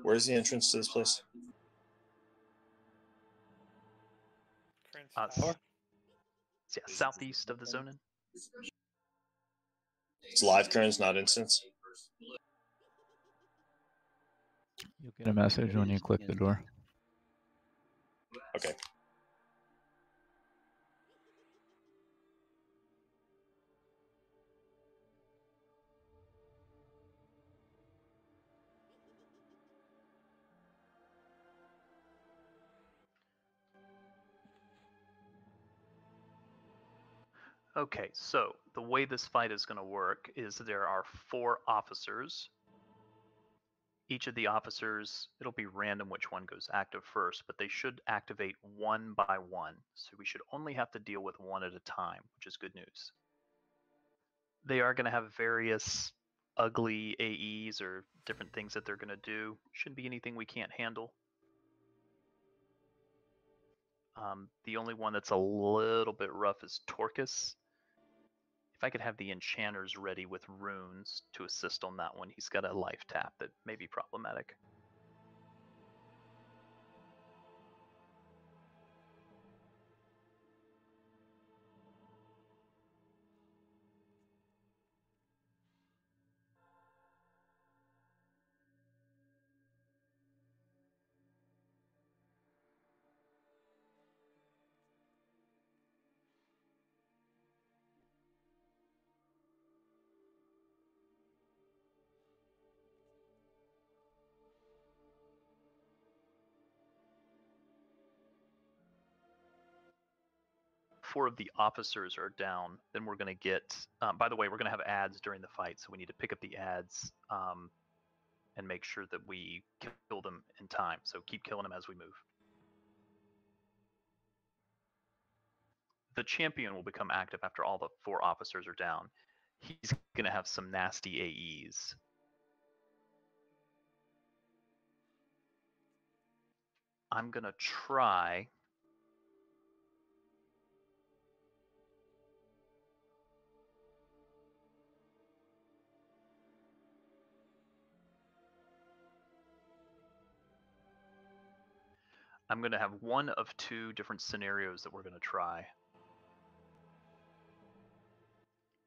Where's the entrance to this place? Yeah, southeast of the zone-in. It's live currents, not instance. You'll get a message when you click the door. Okay. Okay, so the way this fight is going to work is there are 4 officers. Each of the officers, it'll be random which one goes active first, but they should activate one by one. So we should only have to deal with one at a time, which is good news. They are going to have various ugly AEs or different things that they're going to do. Shouldn't be anything we can't handle. The only one that's a little bit rough is Torcus. If I could have the enchanters ready with runes to assist on that one, he's got a life tap that may be problematic. Four of the officers are down. Then we're going to get, by the way, we're going to have ads during the fight, so we need to pick up the ads and make sure that we kill them in time. So keep killing them as we move. The champion will become active after all the 4 officers are down. He's going to have some nasty AEs. I'm going to try I'm going to have one of 2 different scenarios that we're going to try.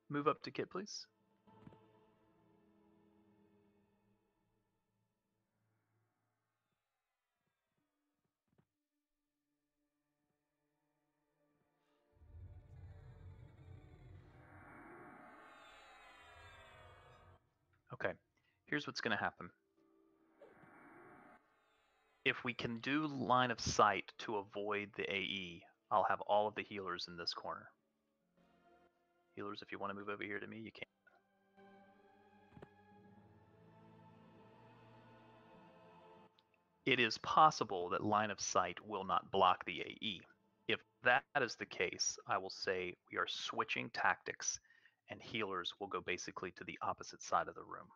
Move up to Kit, please. Okay, here's what's going to happen. If we can do line of sight to avoid the AE, I'll have all of the healers in this corner. Healers, if you want to move over here to me, you can. It is possible that line of sight will not block the AE. If that is the case, I will say we are switching tactics and healers will go basically to the opposite side of the room.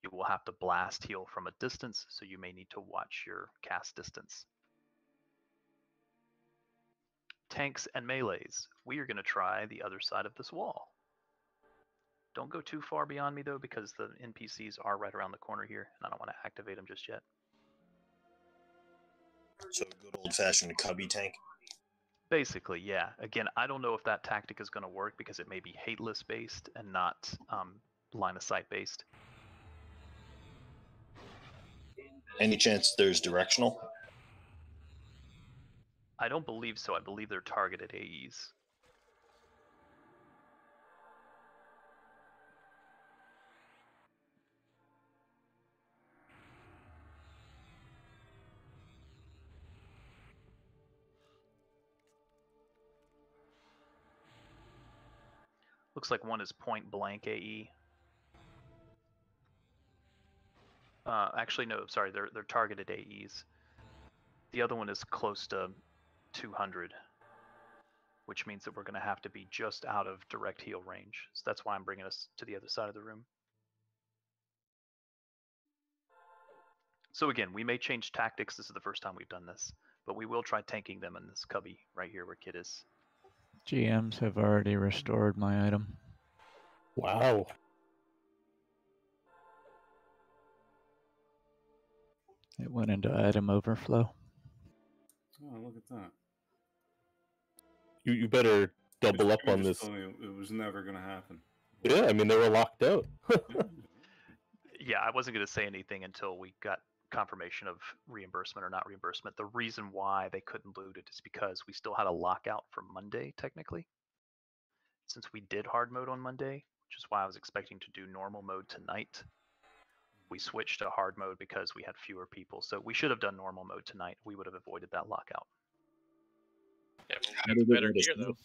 You will have to blast heal from a distance, so you may need to watch your cast distance. Tanks and melees, we are going to try the other side of this wall. Don't go too far beyond me though, because the NPCs are right around the corner here, and I don't want to activate them just yet. So good old-fashioned cubby tank. Basically, yeah. Again, I don't know if that tactic is going to work because it may be hateless based and not line of sight based. Any chance there's directional? I don't believe so. I believe they're targeted AEs. Looks like one is point blank AE. Actually, no, sorry, they're targeted AEs. The other one is close to 200, which means that we're going to have to be just out of direct heal range. So that's why I'm bringing us to the other side of the room. So again, we may change tactics. This is the first time we've done this, but we will try tanking them in this cubby right here where Kit is. GMs have already restored my item. Wow. It went into item overflow. Oh, look at that. You better double up on Just this. told me it was never going to happen. Yeah, I mean, they were locked out. Yeah, I wasn't going to say anything until we got confirmation of reimbursement or not reimbursement. The reason why they couldn't loot it is because we still had a lockout for Monday, technically. Since we did hard mode on Monday, which is why I was expecting to do normal mode tonight, we switched to hard mode because we had fewer people. So we should have done normal mode tonight. We would have avoided that lockout. Yeah, but we got the better gear though.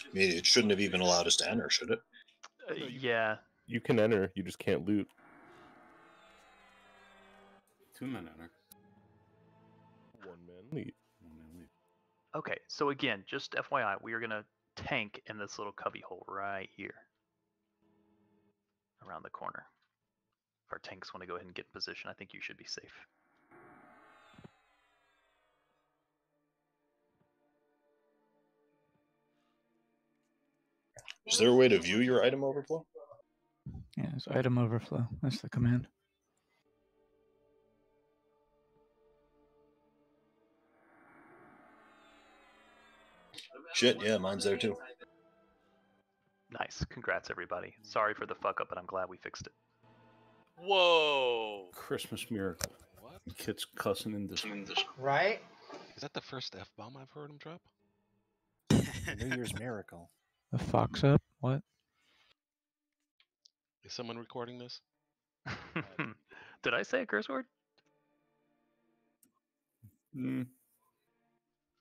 I mean, it shouldn't have even allowed us to enter, should it? Yeah. You can enter, you just can't loot. 2-man enter. 1-man lead. 1-man lead. Okay, so again, just FYI, we are going to tank in this little cubby hole right here. Around the corner. If our tanks want to go ahead and get in position, I think you should be safe. Is there a way to view your item overflow? Yeah, it's item overflow. That's the command. Shit, yeah, mine's there too. Nice. Congrats, everybody. Sorry for the fuck up, but I'm glad we fixed it. Whoa! Christmas miracle. What? Kids cussing in this. Right? Is that the first F-bomb I've heard him drop? New Year's miracle. The fox up? What? Is someone recording this? Did I say a curse word?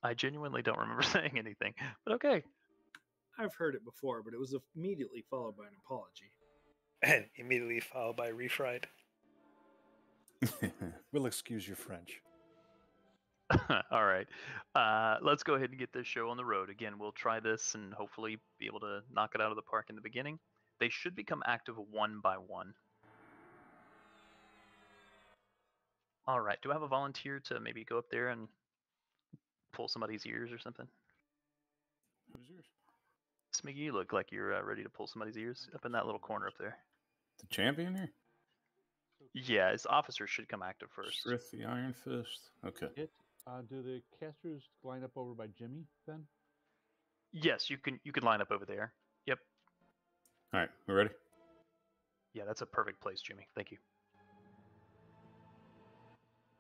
I genuinely don't remember saying anything, but okay. I've heard it before, but it was immediately followed by an apology. And immediately followed by refried. We'll excuse your French. All right. Let's go ahead and get this show on the road. Again, we'll try this and hopefully be able to knock it out of the park in the beginning. They should become active one by one. All right. Do I have a volunteer to maybe go up there and pull somebody's ears or something? Who's yours? Smiggy, you look like you're ready to pull somebody's ears up in that little corner up there. The champion here? Yeah, his officer should come active first. Srith the Iron Fist. Okay. Do the casters line up over by Jimmy then? Yes, you can line up over there. Yep. All right, we ready? Yeah, that's a perfect place, Jimmy. Thank you.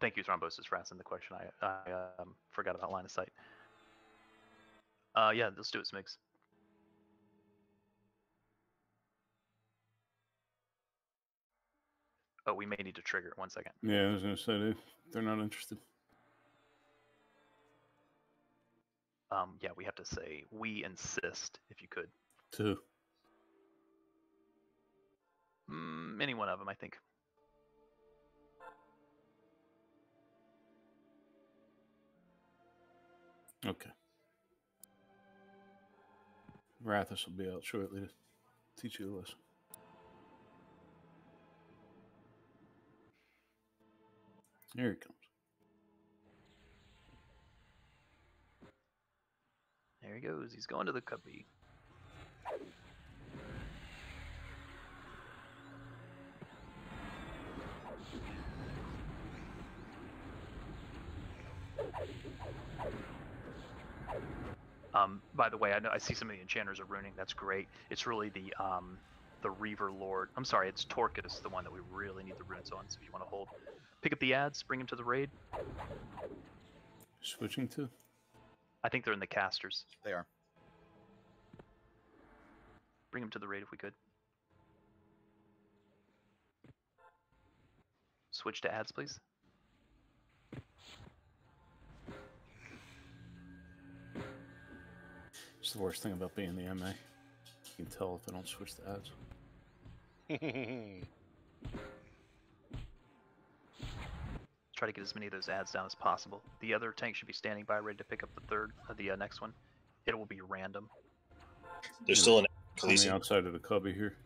Thank you, Thrombosis, for asking the question. I forgot about line of sight. Yeah, let's do it, Smigs. Oh, we may need to trigger it. 1 second. Yeah, I was going to say they're not interested. Yeah, we have to say we insist if you could. 2. Any one of them, I think. Okay. Rathus will be out shortly to teach you a lesson. Here he comes. There he goes. He's going to the cubby. By the way, I see some of the enchanters are ruining. That's great. It's really the Reaver Lord. I'm sorry, it's Torcus, the one that we really need the runes on. So if you want to hold, pick up the ads, bring him to the raid. Switching to? I think they're in the casters. They are. Bring him to the raid if we could. Switch to ads, please. It's the worst thing about being the MA. You can tell if they don't switch the ads. Try to get as many of those ads down as possible. The other tank should be standing by, ready to pick up the next one. It will be random. There's still an on the outside of the cubby here.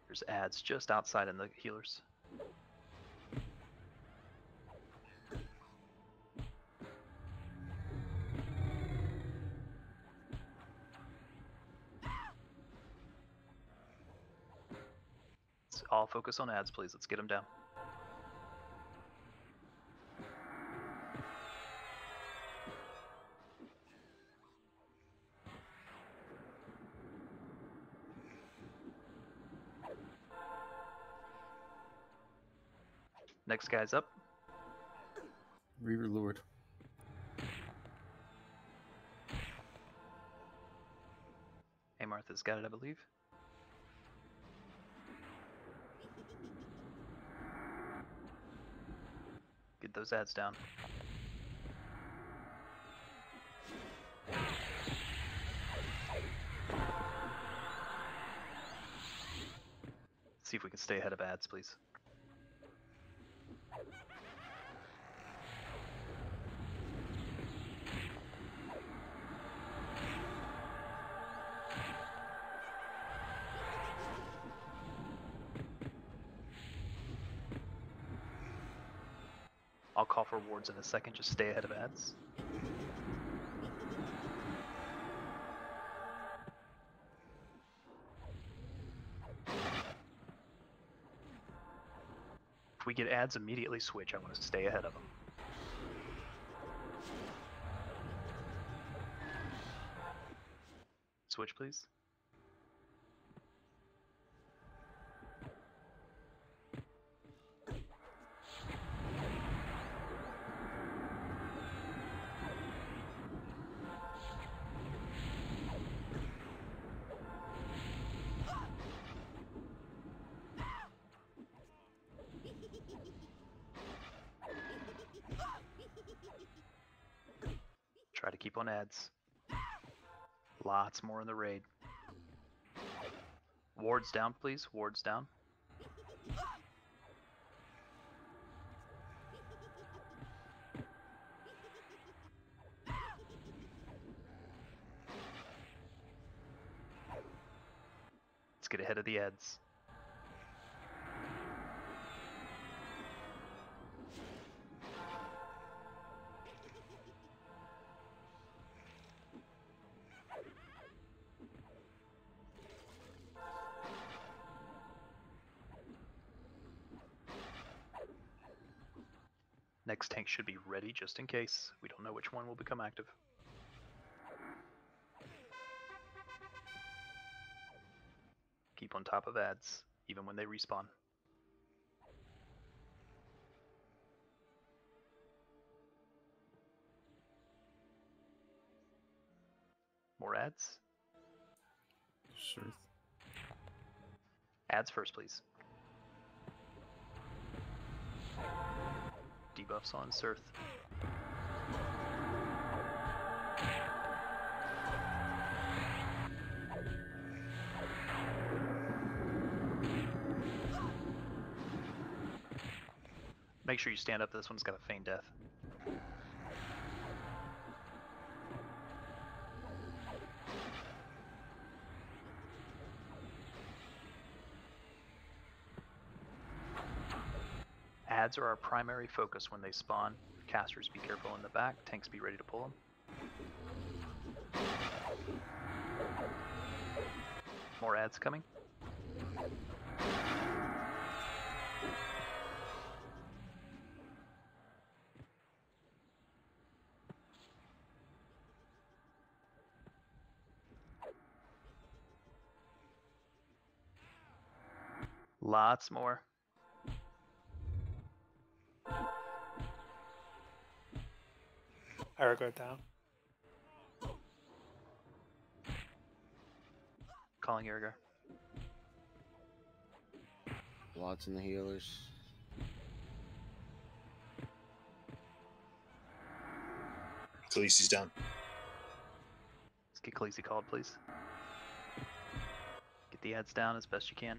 There's ads just outside in the healers. Let's all focus on ads, please. Let's get them down. Next guy's up. Reaver Lord. Hey, Martha's got it, I believe. Get those ads down. See if we can stay ahead of ads, please. I'll call for wards in a second, just stay ahead of ads. If we get ads, immediately switch. I want to stay ahead of them. Switch, please. Try to keep on ads. Lots more in the raid. Wards down, please. Wards down. Let's get ahead of the ads. Next tank should be ready just in case. We don't know which one will become active. Keep on top of ads, even when they respawn. More ads? Sure. Ads first, please. Debuffs on Surth. Make sure you stand up. This one's got a feign death. Ads are our primary focus when they spawn. Casters, be careful in the back. Tanks, be ready to pull them. More ads coming. Lots more. Aragorn down. Calling Irrigar. Lots in the healers. Khaleesi's down. Let's get Khaleesi called, please. Get the ads down as best you can.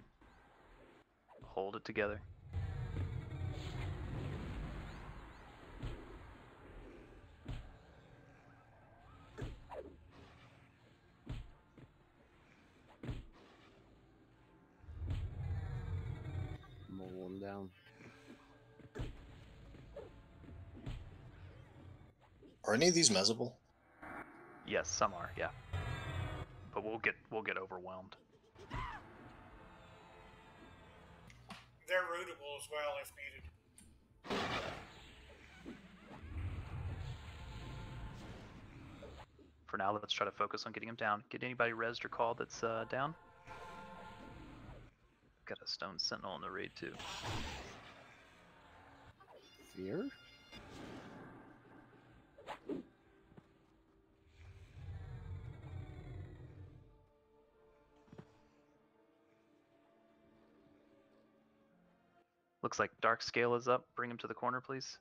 Hold it together. One down. Are any of these mezzable? Yes, some are, yeah. But we'll get overwhelmed. They're rootable as well if needed. For now, let's try to focus on getting him down. Get anybody rezzed or called that's down. Got a stone sentinel in the raid too. Fear? Looks like Dark Scale is up. Bring him to the corner, please.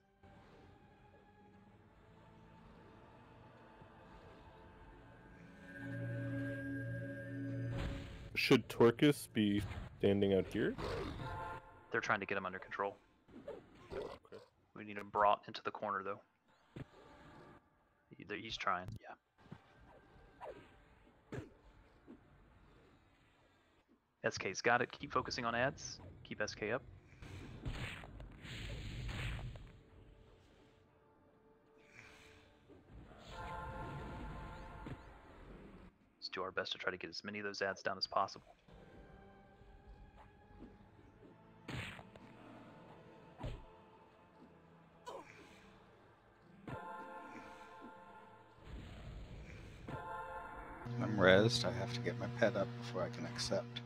Should Torcus be standing out here? They're trying to get him under control. Okay. We need him brought into the corner, though. He's trying, yeah. SK's got it. Keep focusing on ads. Keep SK up. Let's do our best to try to get as many of those ads down as possible. I'm rezzed. I have to get my pet up before I can accept.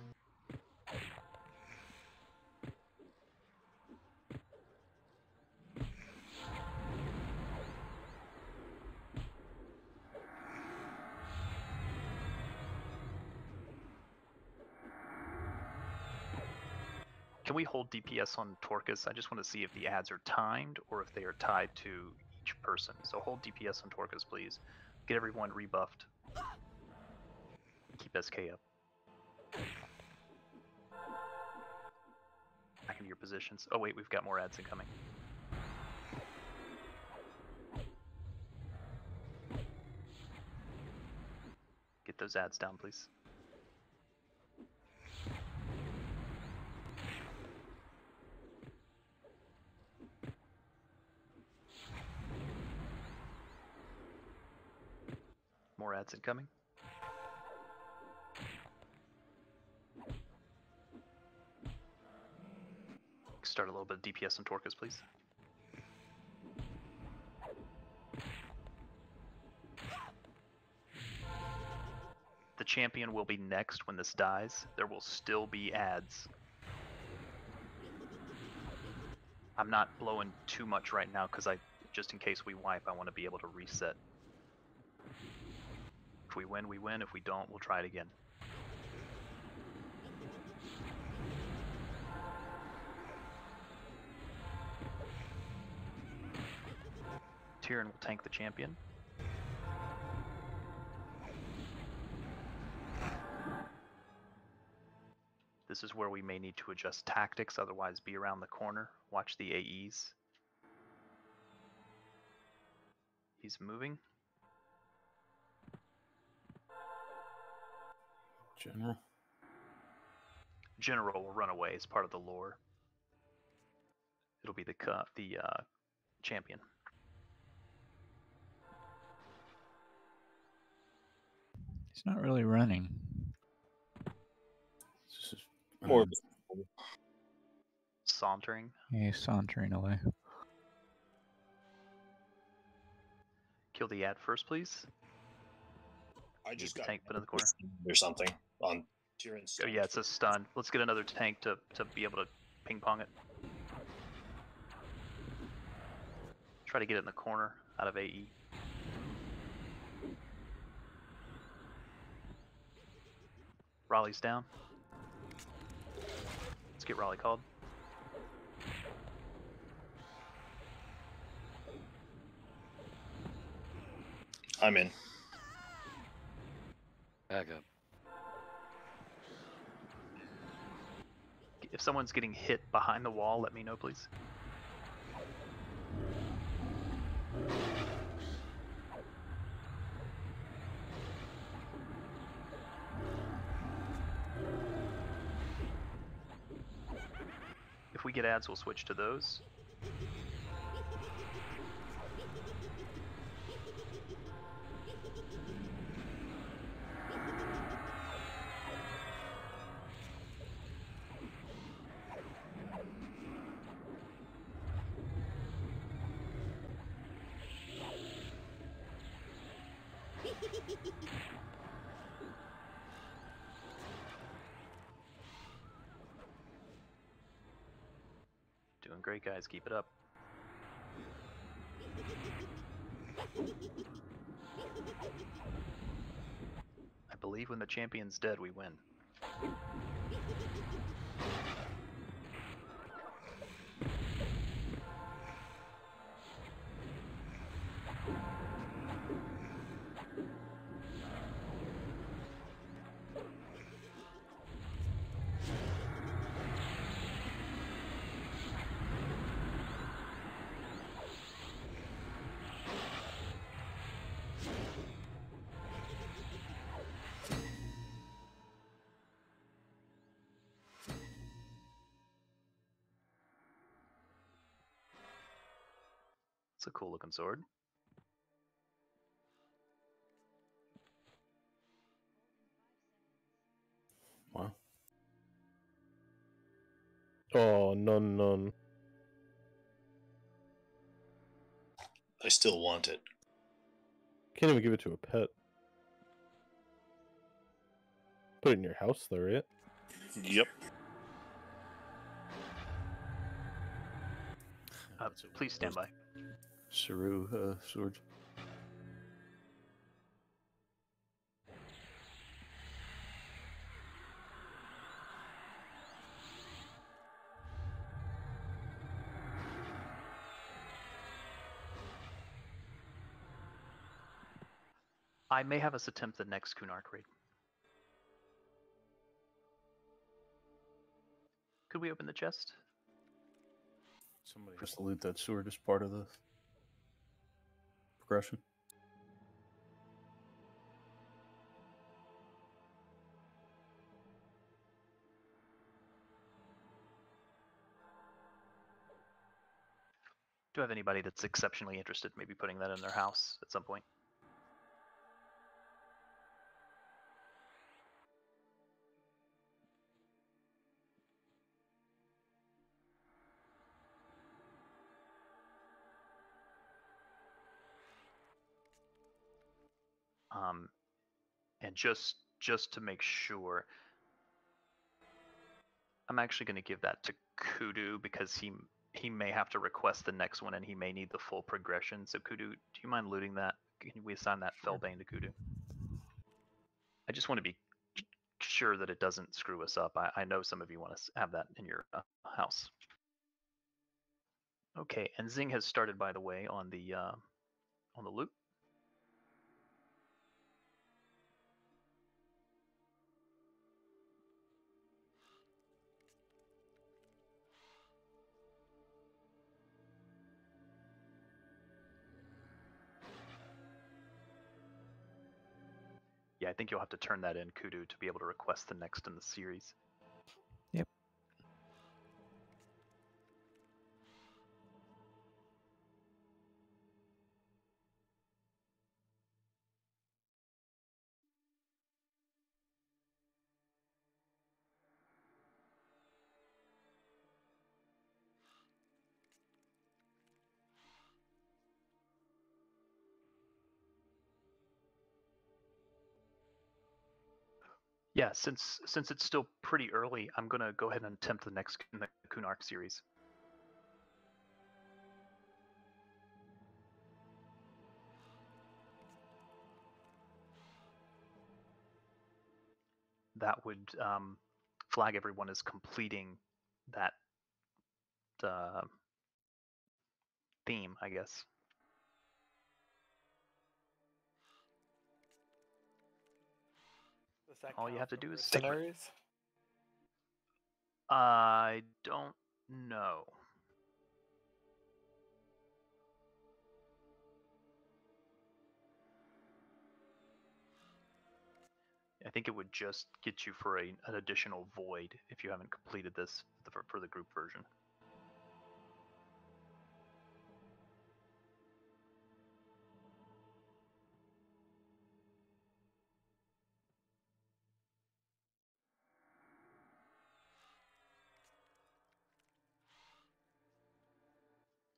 Can we hold DPS on Torcus? I just want to see if the ads are timed or if they are tied to each person. So hold DPS on Torcus, please. Get everyone rebuffed. Keep SK up. Back into your positions. Oh wait, we've got more ads incoming. Get those ads down, please. More ads incoming. Start a little bit of DPS on Torcus, please. The champion will be next when this dies. There will still be ads. I'm not blowing too much right now because just in case we wipe, I want to be able to reset. If we win, we win. If we don't, we'll try it again. Tyrion will tank the champion. This is where we may need to adjust tactics, otherwise be around the corner. Watch the AEs. He's moving. General. General will run away as part of the lore. It'll be the champion. He's not really running. More sauntering. He's sauntering away. Kill the ad first, please. I just got tank put in the corner or something on Tyrion's. Oh yeah, it's a stun. Let's get another tank to be able to ping pong it. Try to get it in the corner out of AE. Raleigh's down. Let's get Raleigh called. I'm in. Back up. If someone's getting hit behind the wall, let me know, please. If we get ads, we'll switch to those. Doing great, guys. Keep it up. I believe when the champion's dead, we win. It's a cool looking sword. Wow. Oh, none. I still want it. Can't even give it to a pet. Put it in your house, though, right? Yep. Please stand by. Saru sword. I may have us attempt the next Kunark raid. Could we open the chest? Somebody has to loot that sword as part of the progression. Do I have anybody that's exceptionally interested in maybe putting that in their house at some point? And just to make sure, I'm actually going to give that to Kudu because he may have to request the next one and he may need the full progression. So Kudu, do you mind looting that? Can we assign that Felbane to Kudu? I just want to be sure that it doesn't screw us up. I know some of you want to have that in your house. Okay, and Zing has started, by the way, on the loot. Yeah, I think you'll have to turn that in, Kudu, to be able to request the next in the series. Yep. Yeah, since it's still pretty early, I'm gonna go ahead and attempt the next in the Kunark series. That would flag everyone as completing that theme, I guess. Does that All you count have to for do is stick with. mercenaries? I don't know. I think it would just get you for an additional void if you haven't completed this for the group version.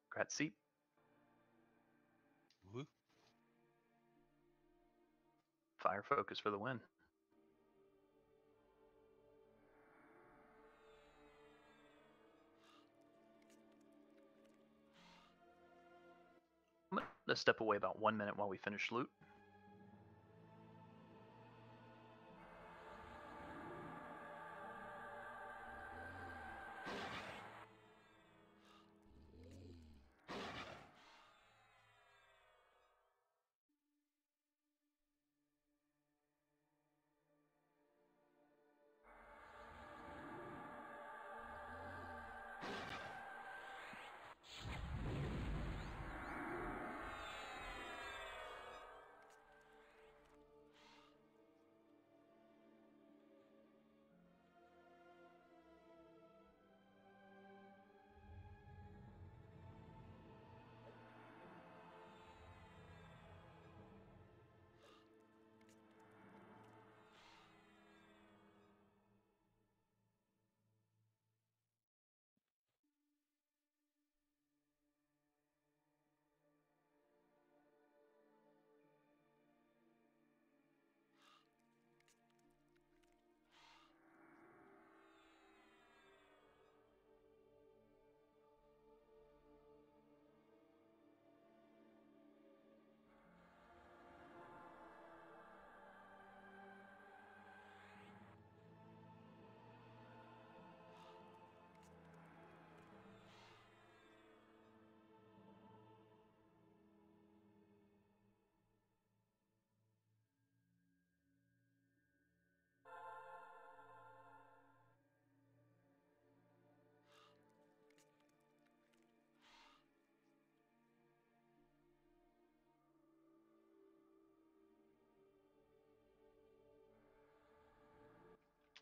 Grazie. Woo. Fire focus for the win. I'm gonna step away about 1 minute while we finish loot.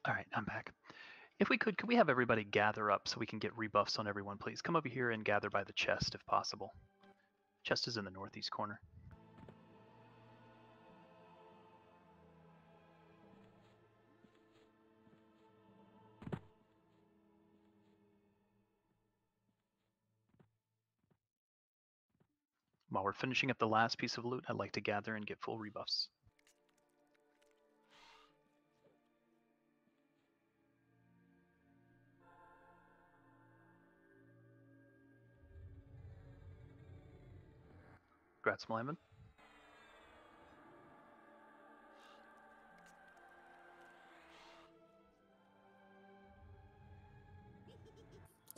All right, I'm back. If we could we have everybody gather up so we can get rebuffs on everyone, please? Come over here and gather by the chest if possible. Chest is in the northeast corner. While we're finishing up the last piece of loot, I'd like to gather and get full rebuffs. Congrats, Malaman.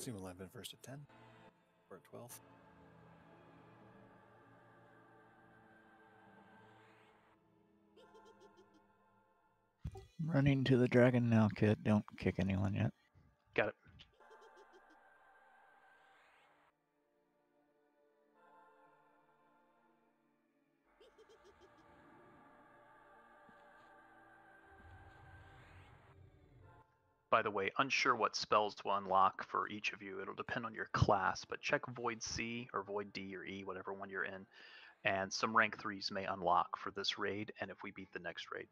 Team 11 first at 10 or at 12. Running to the dragon now, kid. Don't kick anyone yet. Got it. by the way, unsure what spells will unlock for each of you. It'll depend on your class, but check Void C or Void D or E, whatever one you're in, and some rank 3s may unlock for this raid, and if we beat the next raid.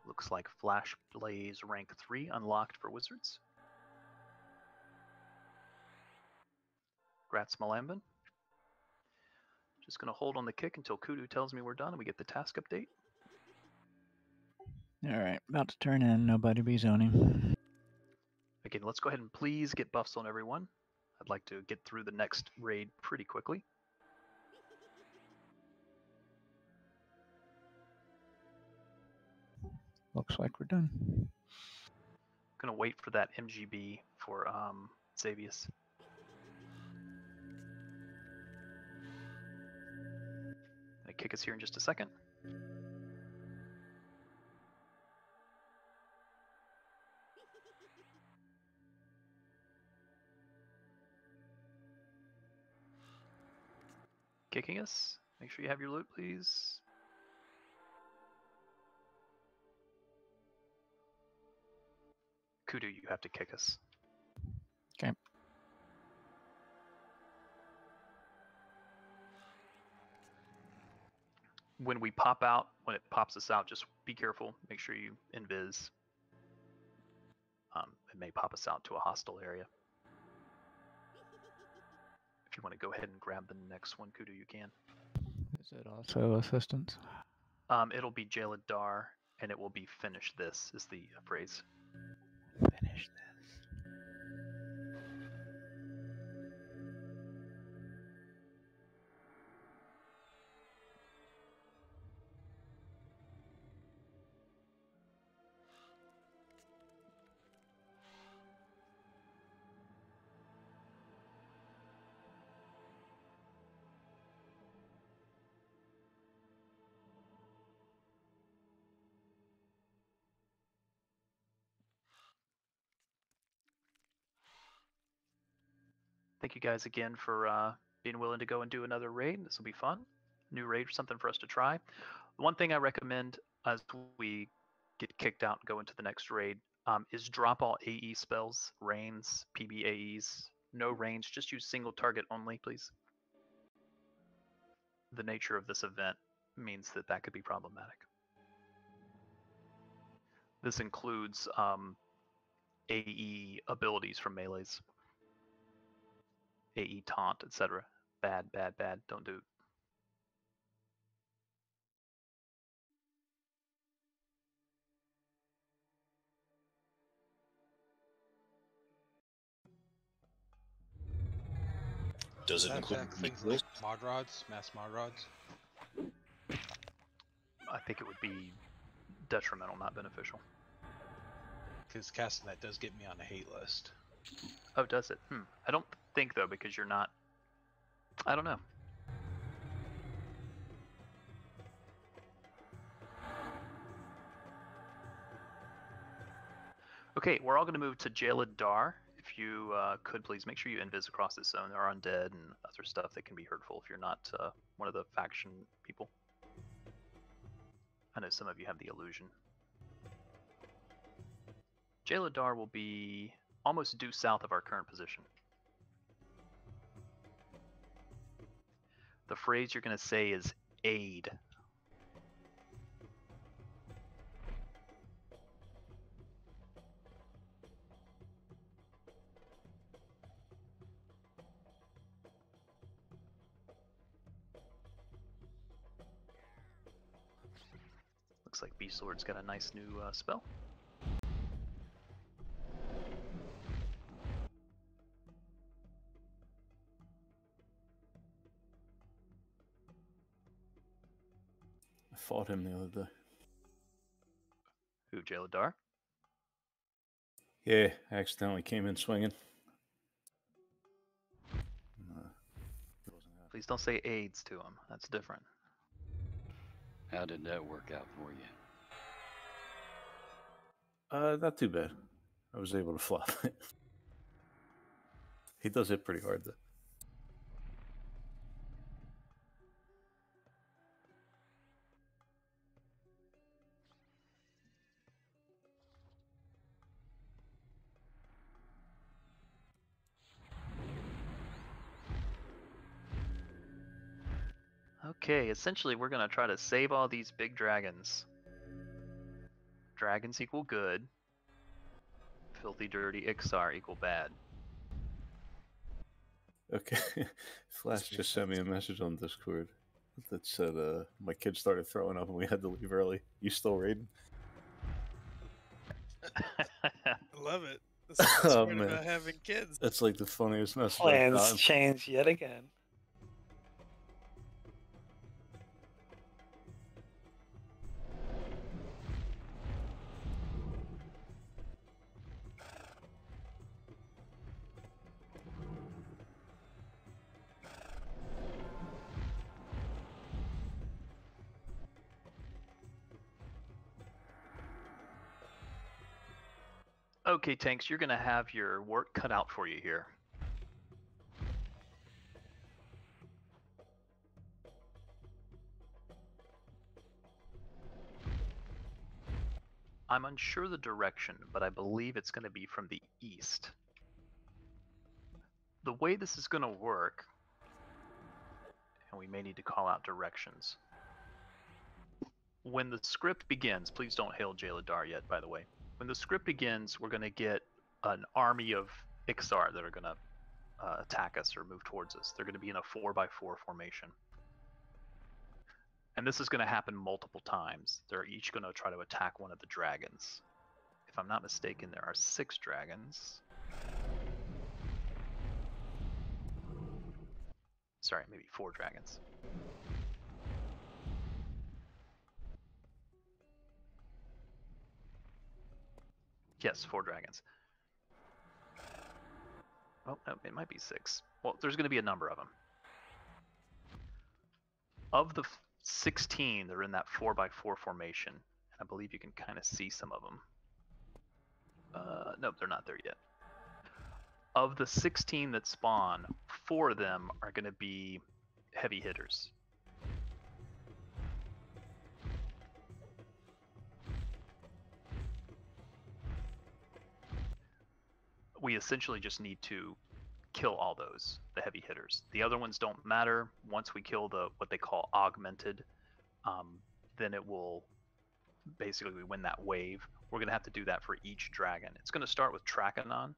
Looks like Flash Blaze rank 3 unlocked for wizards. Grats Malambin. Just going to hold on the kick until Kudu tells me we're done and we get the task update. Alright, about to turn in. Nobody be zoning. Again, let's go ahead and please get buffs on everyone. I'd like to get through the next raid pretty quickly. Looks like we're done. Gonna wait for that MGB for Xavius. Gonna kick us here in just a second. Kicking us. Make sure you have your loot, please. Kudu, you have to kick us. Okay. When we pop out, when it pops us out, just be careful. Make sure you invis. It may pop us out to a hostile area. If you want to go ahead and grab the next one, Kudu, you can. Is it also assistance? It'll be Jalad Dar, and it will be finish this, is the phrase. Finish this. Thank you guys again for being willing to go and do another raid. This will be fun. New raid, something for us to try. The one thing I recommend as we get kicked out and go into the next raid is drop all AE spells, reigns, PBAEs, no range, just use single target only, please. The nature of this event means that that could be problematic. This includes AE abilities from melees. AE taunt, etc. Bad, bad, bad. Don't do it. Does it include things like mod rods, mass mod rods? I think it would be detrimental, not beneficial. Because casting that does get me on a hate list. Oh, does it? I don't think though, because you're not. I don't know. Okay, we're all going to move to Jalad Dar. If you could please make sure you invis across this zone. There are undead and other stuff that can be hurtful if you're not one of the faction people. I know some of you have the illusion. Jalad Dar will be almost due south of our current position. The phrase you're going to say is aid. Looks like Beast Lord's got a nice new spell. I fought him the other day. Who, Jalad Dar? Yeah, I accidentally came in swinging. Please don't say AIDS to him. That's different. How did that work out for you? Not too bad. I was able to flop it. He does hit pretty hard though. Okay, essentially we're gonna try to save all these big dragons. Dragons equal good. Filthy dirty Ixar equal bad. Okay. Flash just sent me a message on Discord that said my kid started throwing up and we had to leave early. You still raiding? I love it. That's the best Oh part man, about having kids. that's like the funniest message I've Plans gotten. change yet again. Okay, Tanks, you're gonna have your work cut out for you here. I'm unsure the direction, but I believe it's going to be from the east. The way this is going to work, and we may need to call out directions. When the script begins, please don't hail Jaeladar yet, by the way. When the script begins, we're going to get an army of Ixar that are going to attack us or move towards us. They're going to be in a 4x4 formation. And this is going to happen multiple times. They're each going to try to attack one of the dragons. If I'm not mistaken, there are 6 dragons. Sorry, maybe 4 dragons. Yes, 4 dragons. Well, no, it might be 6. Well, there's going to be a number of them. Of the 16 that are in that 4x4 formation, and I believe you can kind of see some of them. Nope, they're not there yet. Of the 16 that spawn, 4 of them are going to be heavy hitters. We essentially just need to kill all those, the heavy hitters. The other ones don't matter. Once we kill the what they call augmented, then it will basically we win that wave. We're going to have to do that for each dragon. It's going to start with Trachanon.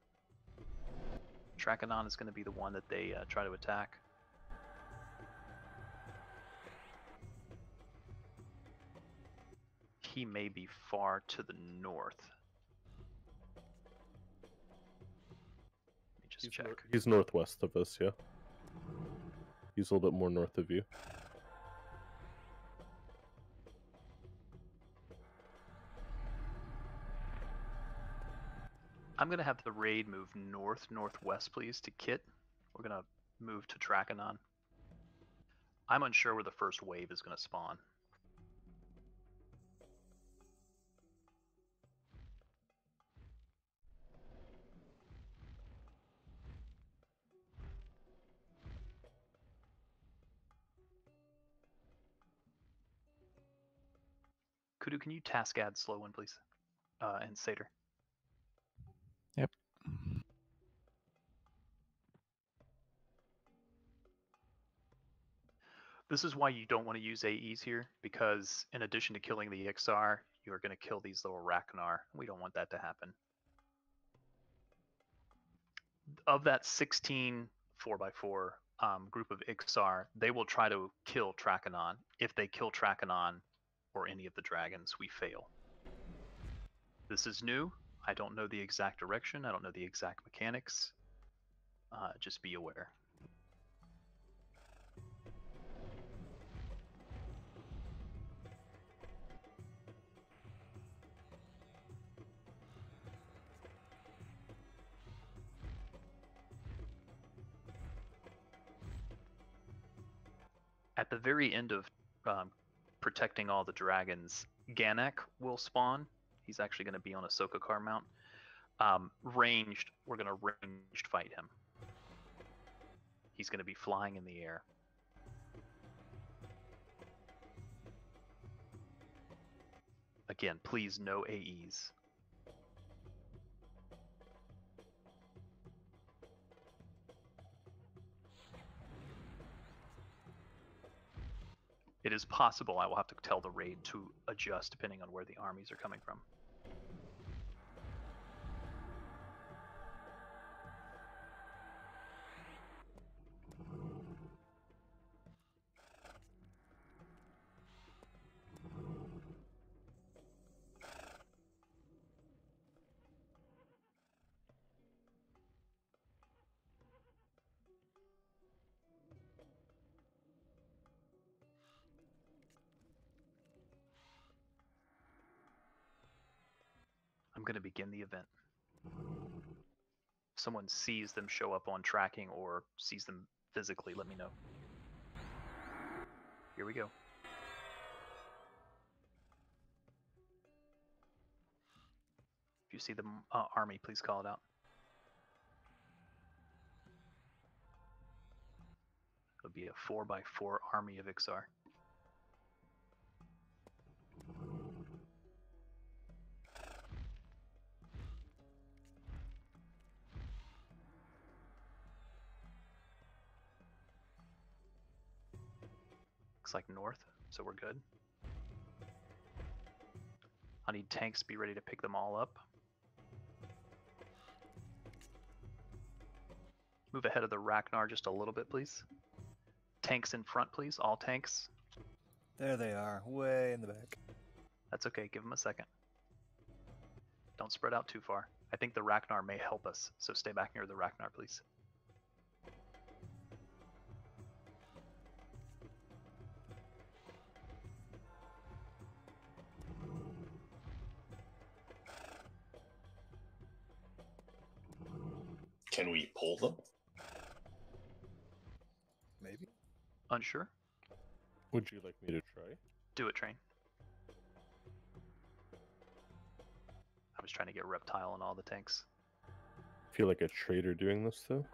Trachanon is going to be the one that they try to attack. He may be far to the north. Let me just check. He's northwest of us, yeah. He's a little bit more north of you. I'm going to have the raid move northwest, please, to Kit. We're going to move to Trachanon. I'm unsure where the first wave is going to spawn. Kudu, can you task add slow one, please? And Satyr. Yep. This is why you don't want to use AEs here, because in addition to killing the Ixar, you're going to kill these little Rachnar. We don't want that to happen. Of that 16 4x4 group of Ixar, they will try to kill Trachanon. If they kill Trachanon or any of the dragons, we fail. This is new. I don't know the exact direction. I don't know the exact mechanics. Just be aware. At the very end of protecting all the dragons, Ganek will spawn. He's actually going to be on a Sokokar mount. Ranged, we're going to ranged fight him. He's going to be flying in the air. Again, please no AEs. It is possible I will have to tell the raid to adjust depending on where the armies are coming from. I'm going to begin the event. If someone sees them show up on tracking or sees them physically, let me know. Here we go. If you see the army, please call it out. It'll be a 4x4 army of Ixar. Looks like north, so we're good. I need tanks to be ready to pick them all up. Move ahead of the Ragnar just a little bit, please. Tanks in front, please. All tanks. There they are, way in the back. That's okay, give them a second. Don't spread out too far. I think the Ragnar may help us, so stay back near the Ragnar, please. Can we pull them? Maybe. Unsure? Would you like me to try? Do it, Train. I was trying to get Reptile on all the tanks. I feel like a traitor doing this, though.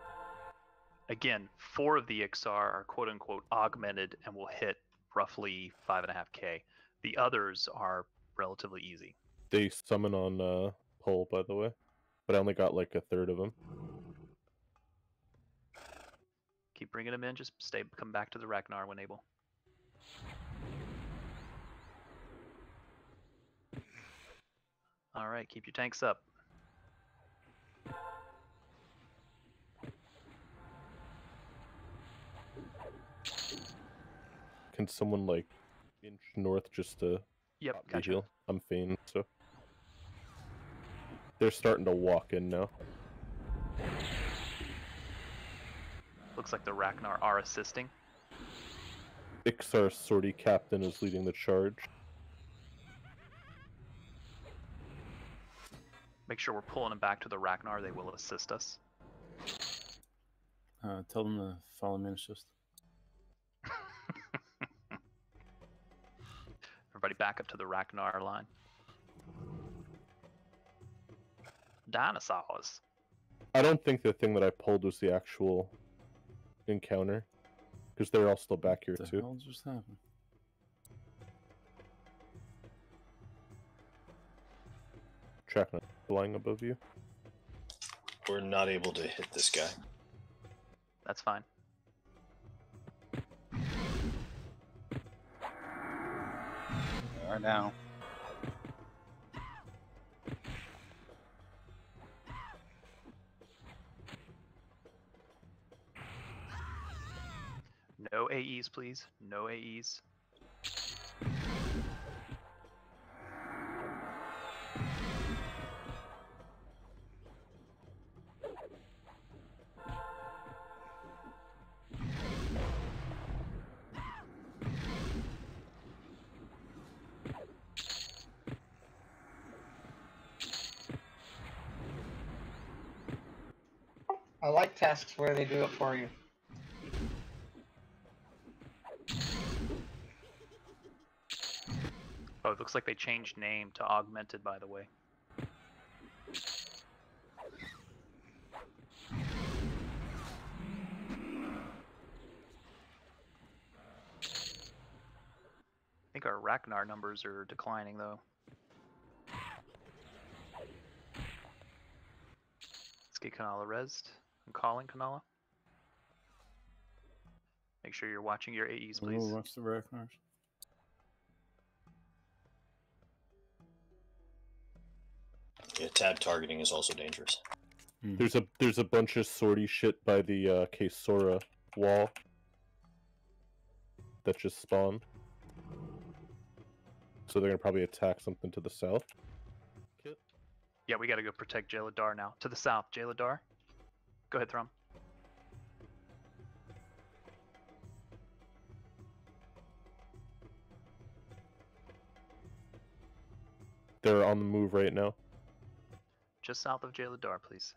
Again, 4 of the Ixar are quote-unquote augmented and will hit roughly 5.5k. The others are relatively easy. They summon on pull, by the way, but I only got like a third of them. Keep bringing them in. Just come back to the Ragnar when able. All right, keep your tanks up. Can someone like inch north just to Yep, the gotcha. heal? I'm Fane, so they're starting to walk in now. Looks like the Ragnar are assisting. Ixar's sortie captain is leading the charge. Make sure we're pulling them back to the Ragnar. They will assist us. Tell them to follow me and assist. Everybody back up to the Ragnar line. Dinosaurs. I don't think the thing that I pulled was the actual encounter, because they're all still back here What the too. hell just happened? Tracking flying above you. We're not able to hit this guy. That's fine. They are now. No AEs, please. No AEs. I like tasks where they do it for you. Oh, it looks like they changed name to Augmented, by the way. I think our Ragnar numbers are declining, though. Let's get Kanala rezzed. I'm calling Kanala. Make sure you're watching your AEs, please. Oh, watch the Ragnars. tab targeting is also dangerous. There's a bunch of sortie shit by the Kesora wall that just spawned. So they're gonna probably attack something to the south. Yeah, we gotta go protect Jaladar now. To the south, Jaladar. Go ahead, Thrum. They're on the move right now. Just south of Jaladar, please.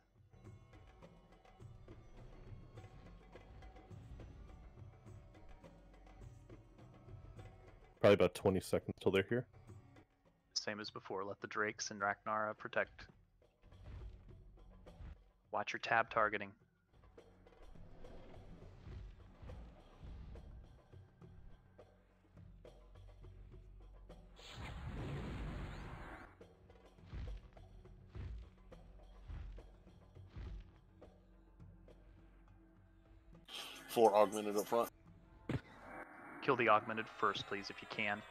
Probably about 20 seconds till they're here. Same as before. Let the Drakes and Ragnar protect. Watch your tab targeting. Four augmented up front. Kill the augmented first, please, if you can.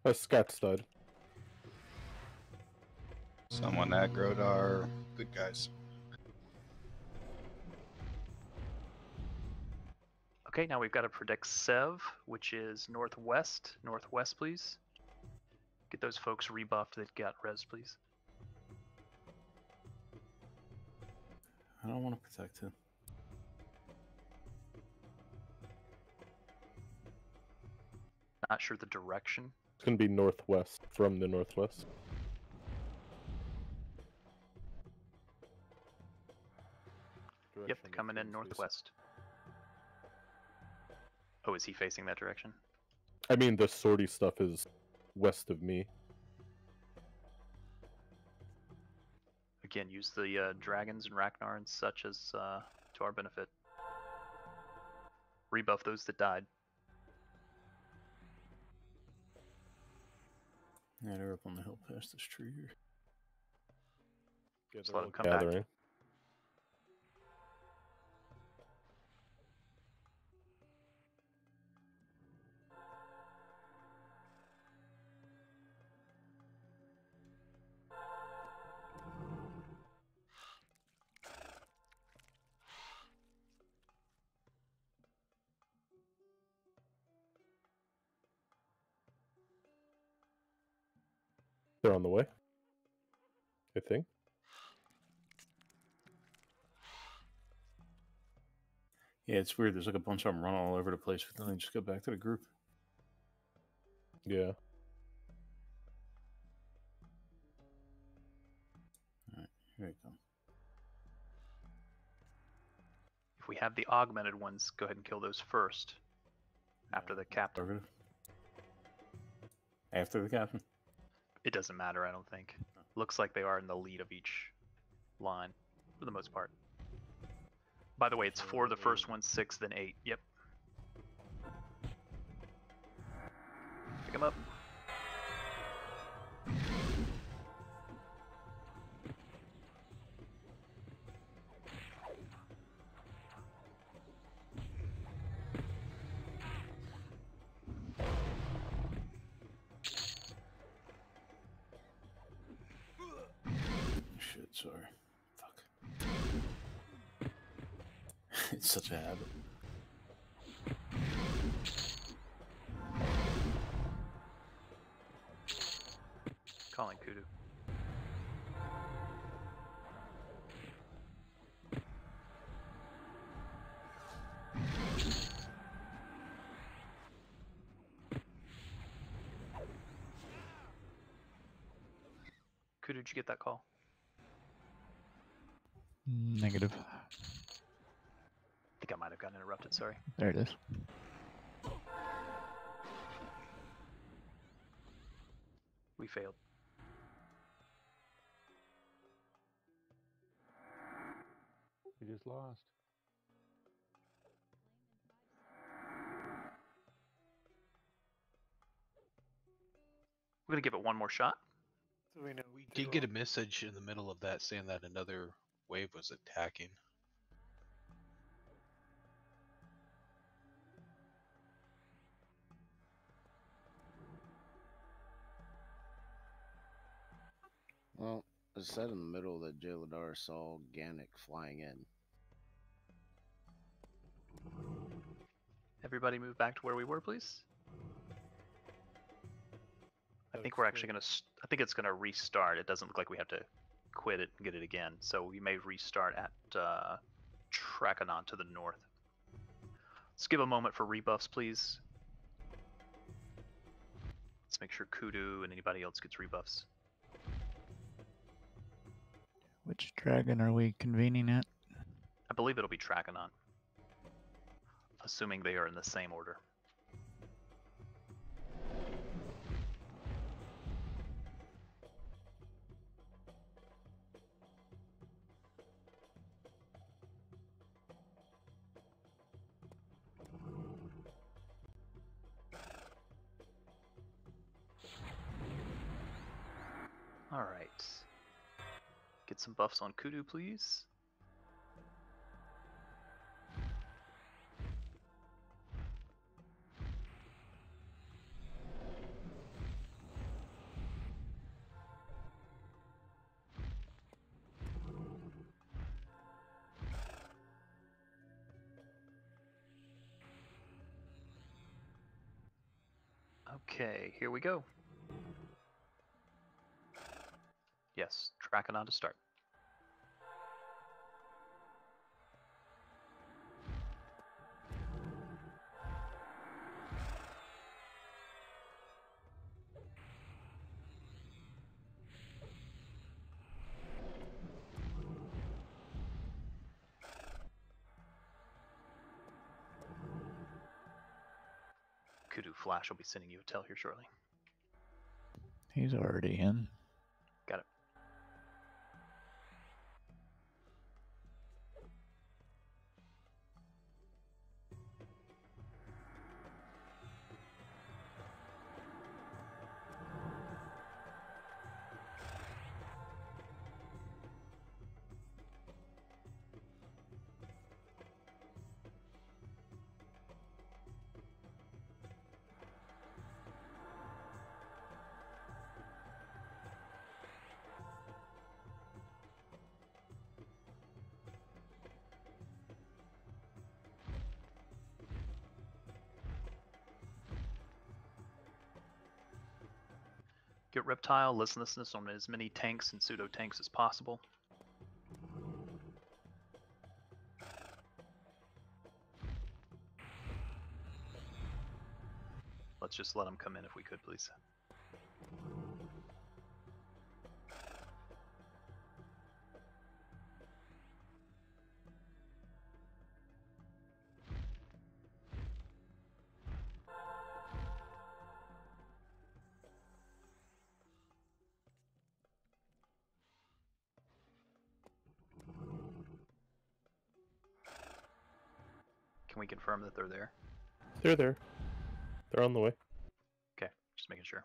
A scat stud. Someone aggroed our good guys. Okay, now we've got to predict Sev, which is northwest. Northwest, please. Get those folks rebuffed that got res, please. I don't want to protect him. Not sure the direction. It's gonna be northwest, from the northwest. Yep, coming in northwest. Oh, is he facing that direction? I mean, the sortie stuff is west of me. Again, use the dragons and Ragnar and such as to our benefit. Rebuff those that died. Yeah, they're up on the hill past this tree here. Just let them come back. They're on the way, I think. Yeah, it's weird. There's like a bunch of them running all over the place, but then they just go back to the group. Yeah. Alright, here they come. If we have the augmented ones, go ahead and kill those first. After the captain. After the captain? It doesn't matter, I don't think. Looks like they are in the lead of each line, for the most part. By the way, it's 4 the first one, 6, then 8. Yep. Pick him up. Shit, sorry. Fuck. It's such a habit. Calling Kudu. Kudu, did you get that call? Negative. I think I might have gotten interrupted, sorry. There it is. We failed. We just lost. We're gonna give it one more shot. So we know We did get a message in the middle of that saying that another wave was attacking. Well, it said in the middle that Jaladar saw Gannick flying in. Everybody move back to where we were, please. I think we're actually gonna. I think it's gonna restart. It doesn't look like we have to quit it and get it again. So we may restart at Trakanon to the north. Let's give a moment for rebuffs, please. Let's make sure Kudu and anybody else gets rebuffs. Which dragon are we convening at? I believe it'll be Trakanon, assuming they are in the same order. All right. Get some buffs on Kudu, please. Okay, here we go. Yes, Trakanon to start. Kudu Flash will be sending you a tell here shortly. He's already in. Got it. Get Reptile, listlessness on as many tanks and pseudo tanks as possible. Let's just let them come in if we could, please. Can we confirm that they're there? They're there. They're on the way. Okay, just making sure.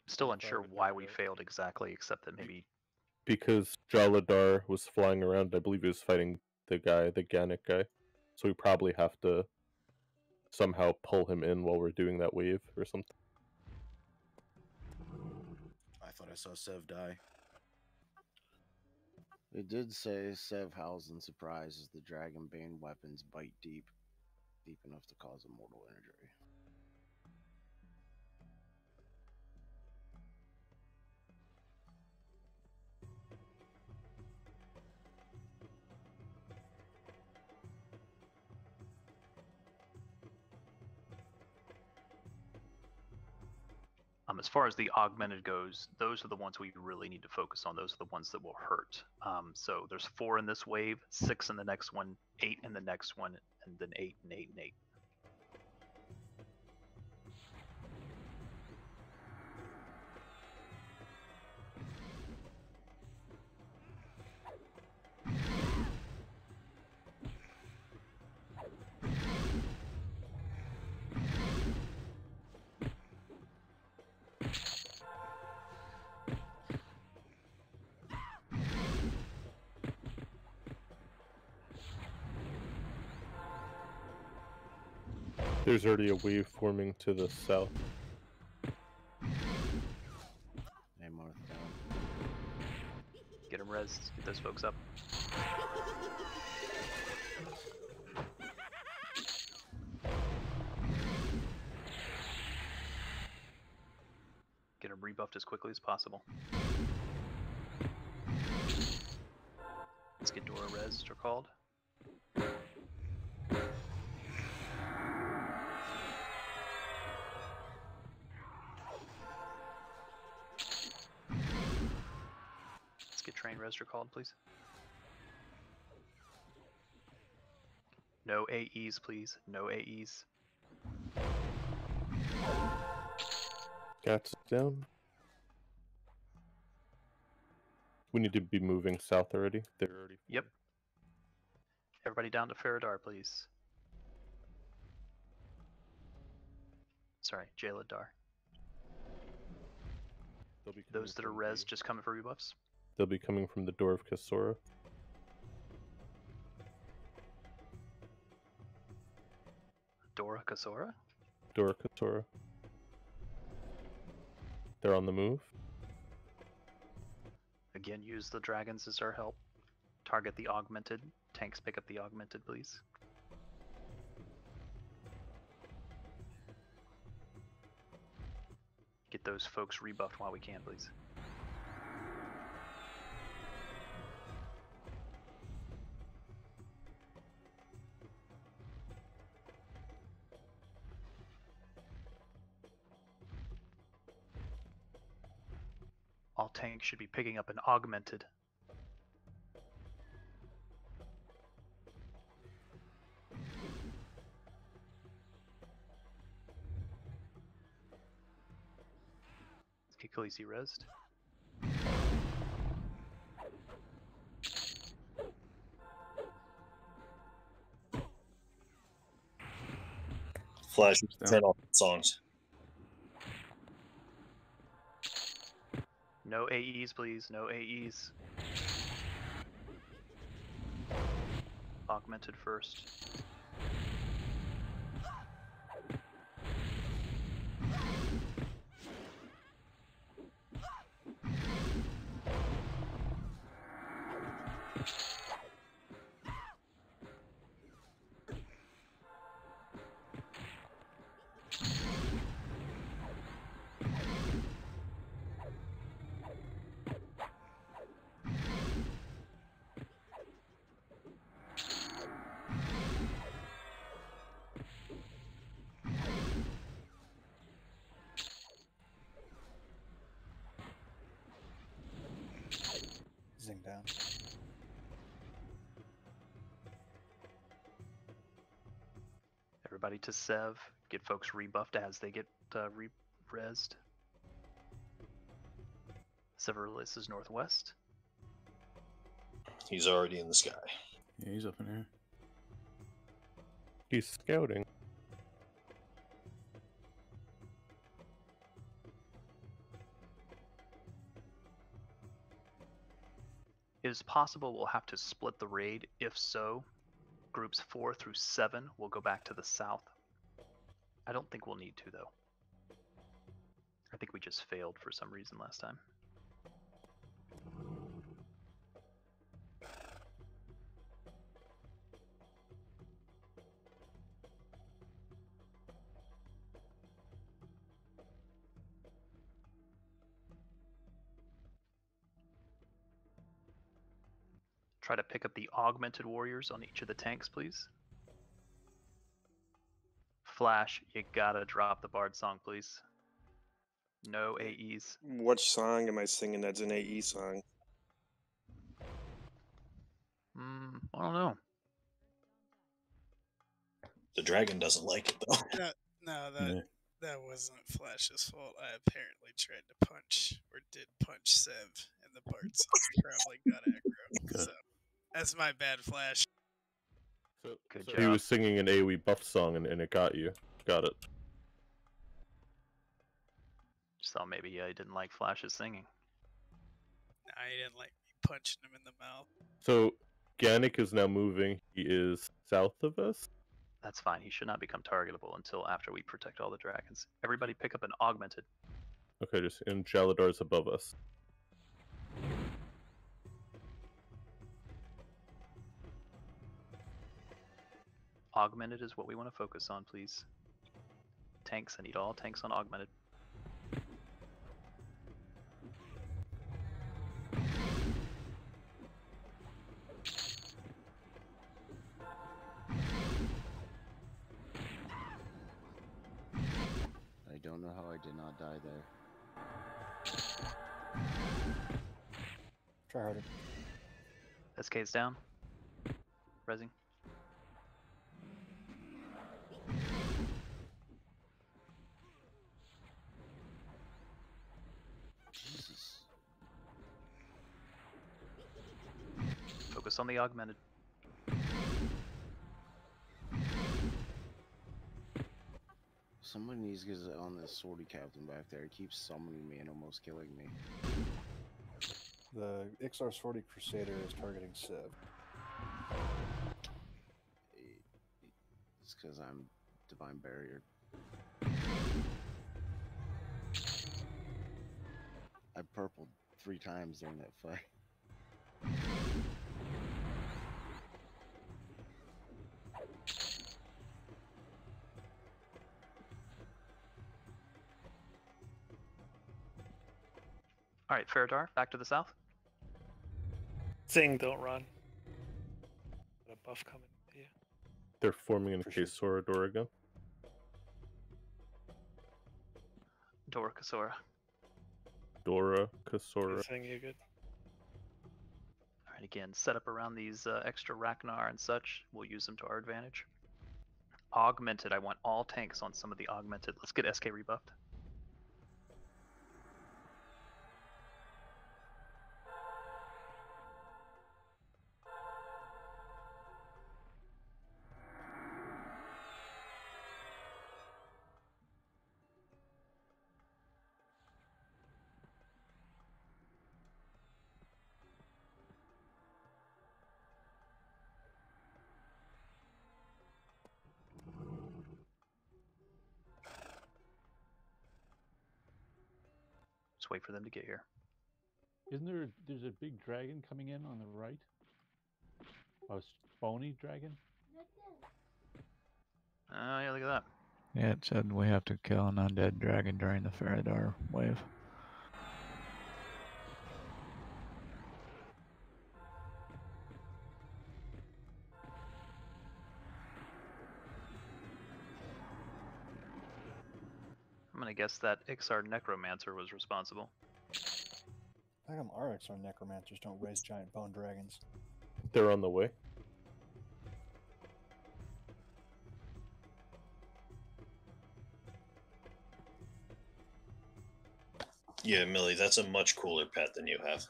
Still unsure why we failed exactly, except that maybe... Because Jaladar was flying around, I believe he was fighting the Gannick guy. So we probably have to somehow pull him in while we're doing that wave or something. I thought I saw Sev die. It did say Sev howls in surprise as the Dragonbane weapons bite deep enough to cause a mortal injury. As far as the augmented goes, those are the ones we really need to focus on. Those are the ones that will hurt. So there's 4 in this wave, 6 in the next one, 8 in the next one, and then 8 and 8 and 8. There's already a wave forming to the south. Hey, Martha. Get them res. Get those folks up. Get them rebuffed as quickly as possible. Let's get Dora res or called. Let's get train res or called, please. No AEs, please. No AEs. Gats down. We need to be moving south already. They're already. Yep. Everybody down to Faradar, please. Sorry, Jaladar. Those that are res just coming for rebuffs. They'll be coming from the door of Kasora. Dora Kasora? Door Kasora. They're on the move. Again, use the dragons as our help. Target the augmented. Tanks pick up the augmented, please. Get those folks rebuffed while we can, please. All tanks should be picking up an augmented. Let's get Khaleesi resed. Flash, turn off songs. No AEs, please. No AEs. Augmented first. Zing down. Everybody to Sev. Get folks rebuffed as they get rezzed. Severus is northwest. He's already in the sky. Yeah, he's up in here. He's scouting. It is possible we'll have to split the raid. If so, groups 4 through 7 will go back to the south. I don't think we'll need to, though. I think we just failed for some reason last time. Try to pick up the augmented warriors on each of the tanks, please. Flash, you gotta drop the Bard song, please. No AEs. What song am I singing that's an AE song? I don't know. The dragon doesn't like it though. No, Yeah. that wasn't Flash's fault. I apparently tried to punch, or did punch Sev, and the Bard song probably got aggro. So that's my bad, Flash. Good He was singing an AoE buff song and it got you. Got it. Just thought maybe he didn't like Flash's singing. I didn't like me punching him in the mouth. So Gannick is now moving. He is south of us. That's fine. He should not become targetable until after we protect all the dragons. Everybody pick up an augmented. Okay, just and Jaladar's above us. Augmented is what we want to focus on, please. Tanks, I need all tanks on augmented. I don't know how I did not die there. Try harder. SK's down. Resing. Jesus. Focus on the augmented. Someone needs to get on this swordy captain back there. He keeps summoning me and almost killing me. The Ixar Swordy Crusader is targeting Civ. It's because I'm Divine Barrier. I purpled 3 times during that fight. Alright, Faradar, back to the south. Zing, don't run. Got a buff coming to you. They're forming in case Sora Doriga. Dora Kasora. Dora, Kasora. Zing, you good? Alright, again, set up around these extra Ragnar and such. We'll use them to our advantage. Augmented, I want all tanks on some of the augmented. Let's get SK rebuffed. Just wait for them to get here. Isn't there's a big dragon coming in on the right? A spawny dragon? Oh, yeah, look at that. Yeah, it said we have to kill an undead dragon during the Faradar wave. I'm gonna guess that Ixar Necromancer was responsible. How come our Ixar Necromancers don't raise giant bone dragons? They're on the way. Yeah, Millie, that's a much cooler pet than you have.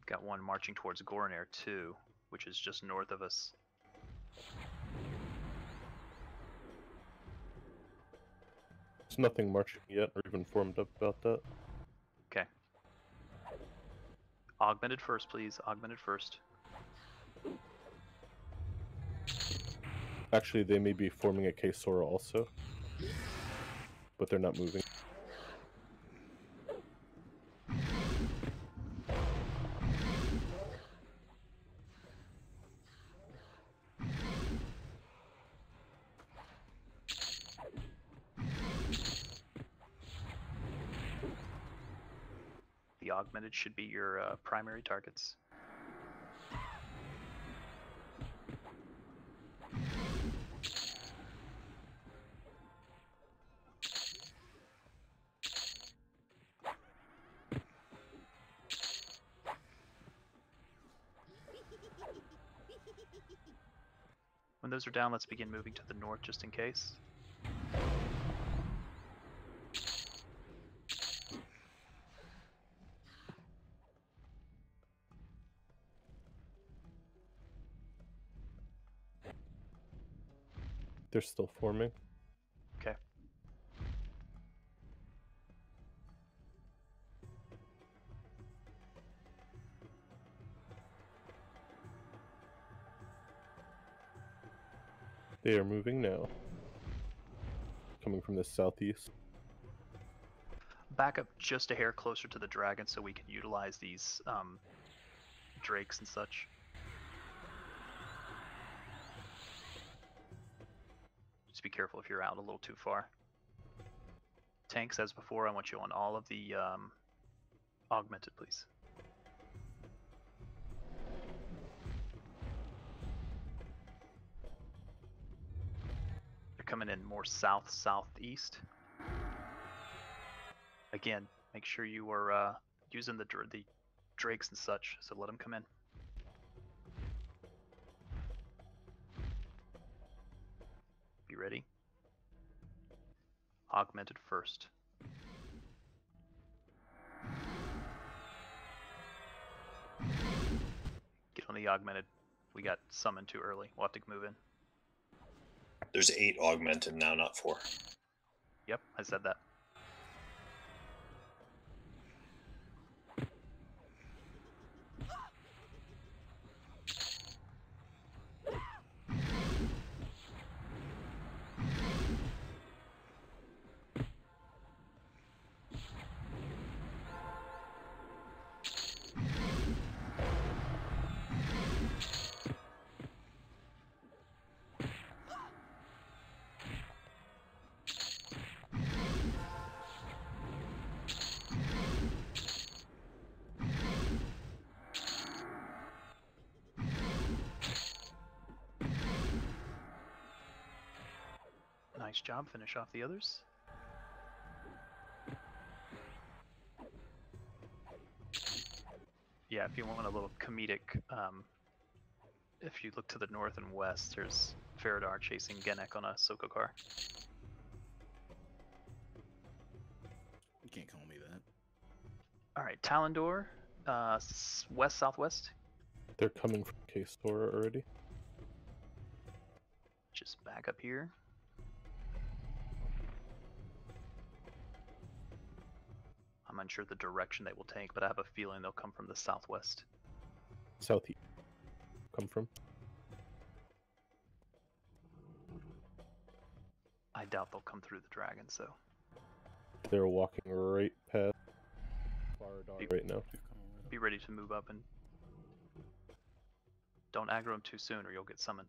Got one marching towards Gornair too, which is just north of us. There's nothing marching yet or even formed up about that. Okay. Augmented first, please. Augmented first. Actually, they may be forming a Kesora also, but they're not moving. The augmented should be your primary targets. When those are down, let's begin moving to the north just in case. They're still forming. Okay. They are moving now. Coming from the southeast. Back up just a hair closer to the dragon so we can utilize these drakes and such. Just be careful if you're out a little too far. Tanks, as before, I want you on all of the augmented, please. They're coming in more south-southeast. Again, make sure you are using the drakes and such, so let them come in. Be ready. Augmented first. Get on the augmented. We got summoned too early. We'll have to move in. There's 8 augmented now, not 4. Yep, I said that. Nice job. Finish off the others. Yeah, if you want a little comedic, if you look to the north and west, there's Faradar chasing Genek on a Soko car. You can't call me that. Alright, Talendor, west-southwest. They're coming from K-Store already. Just back up here. I'm unsure the direction they will take, but I have a feeling they'll come from the southwest. Southeast. Come from. I doubt they'll come through the dragon, so. They're walking right past Faradar right now. Be ready to move up and don't aggro them too soon or you'll get summoned.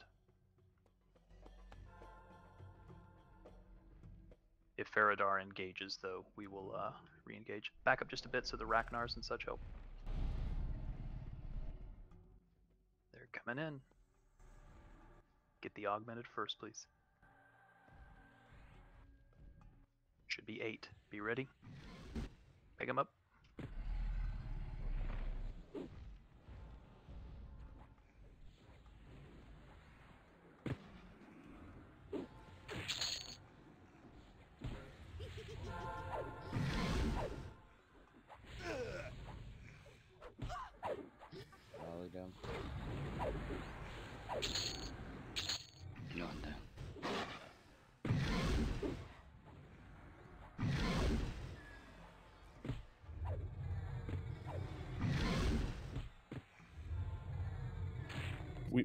If Faradar engages, though, we will re-engage. Back up just a bit so the Rachnars and such help. They're coming in. Get the augmented first, please. Should be 8. Be ready. Pick them up. Volley down. Going down.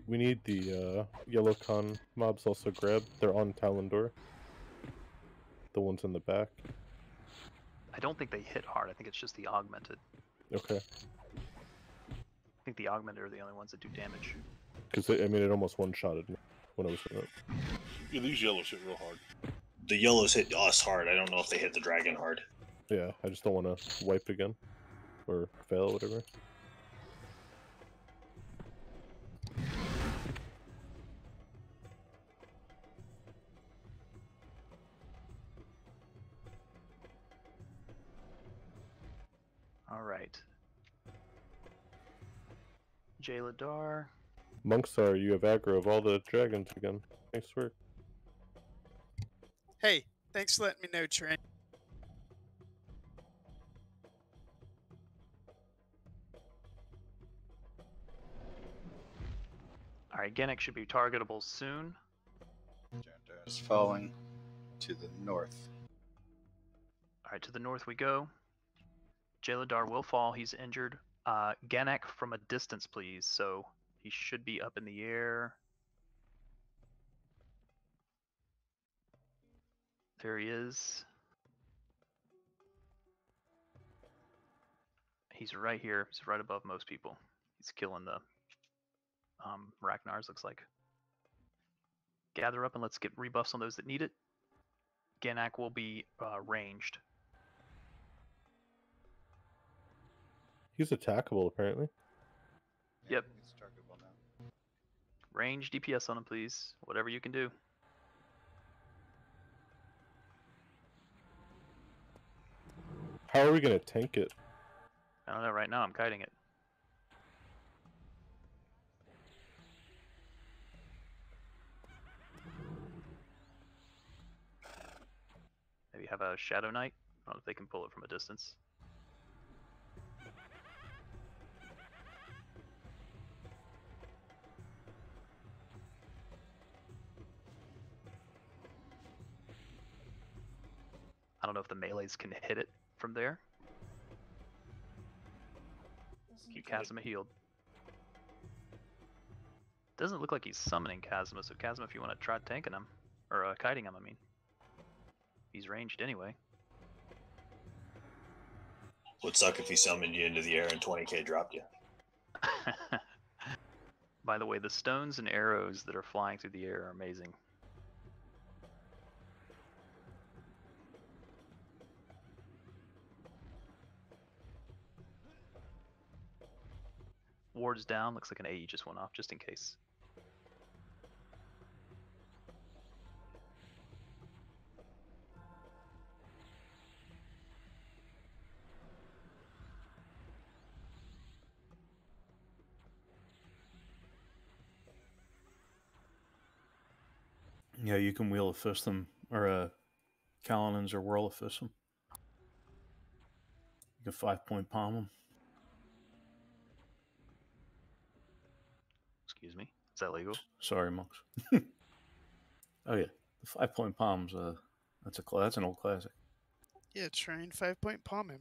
We need the yellow con mobs also grabbed. They're on Talendor. The ones in the back. I don't think they hit hard. I think it's just the augmented. Okay. I think the augmented are the only ones that do damage. Because, I mean, it almost one-shotted me when I was in it. Yeah, these yellows hit real hard. The yellows hit us hard. I don't know if they hit the dragon hard. Yeah, I just don't want to wipe again. or fail, whatever. All right. Jaladar. Monksar, you have aggro of all the dragons again. Nice work. Hey, thanks for letting me know, Train. All right, Genic should be targetable soon. Is falling to the north. All right, to the north we go. Jaladar will fall. He's injured. Ganek from a distance, please. So he should be up in the air. There he is. He's right here. He's right above most people. He's killing the Ragnars, looks like. Gather up and let's get rebuffs on those that need it. Ganak will be ranged. He's attackable, apparently. Yep. He's targetable now. Range DPS on him, please. Whatever you can do. How are we going to tank it? I don't know. Right now I'm kiting it. Maybe have a Shadow Knight. I don't know if they can pull it from a distance. I don't know if the melees can hit it from there. Keep Kazuma healed. Doesn't look like he's summoning Kazuma, so Kazuma, if you want to try tanking him, or kiting him, I mean. He's ranged anyway. Would suck if he summoned you into the air and 20k dropped you. By the way, the stones and arrows that are flying through the air are amazing. Ward's down. Looks like an AE just went off, just in case. Yeah, you can wheel a fist them, or Kalinins or whirl a fist them. You can 5-point palm them. Excuse me. Is that legal? Sorry, monks. Oh yeah, the 5-point palms. That's an old classic. Yeah, Train 5-point palm him.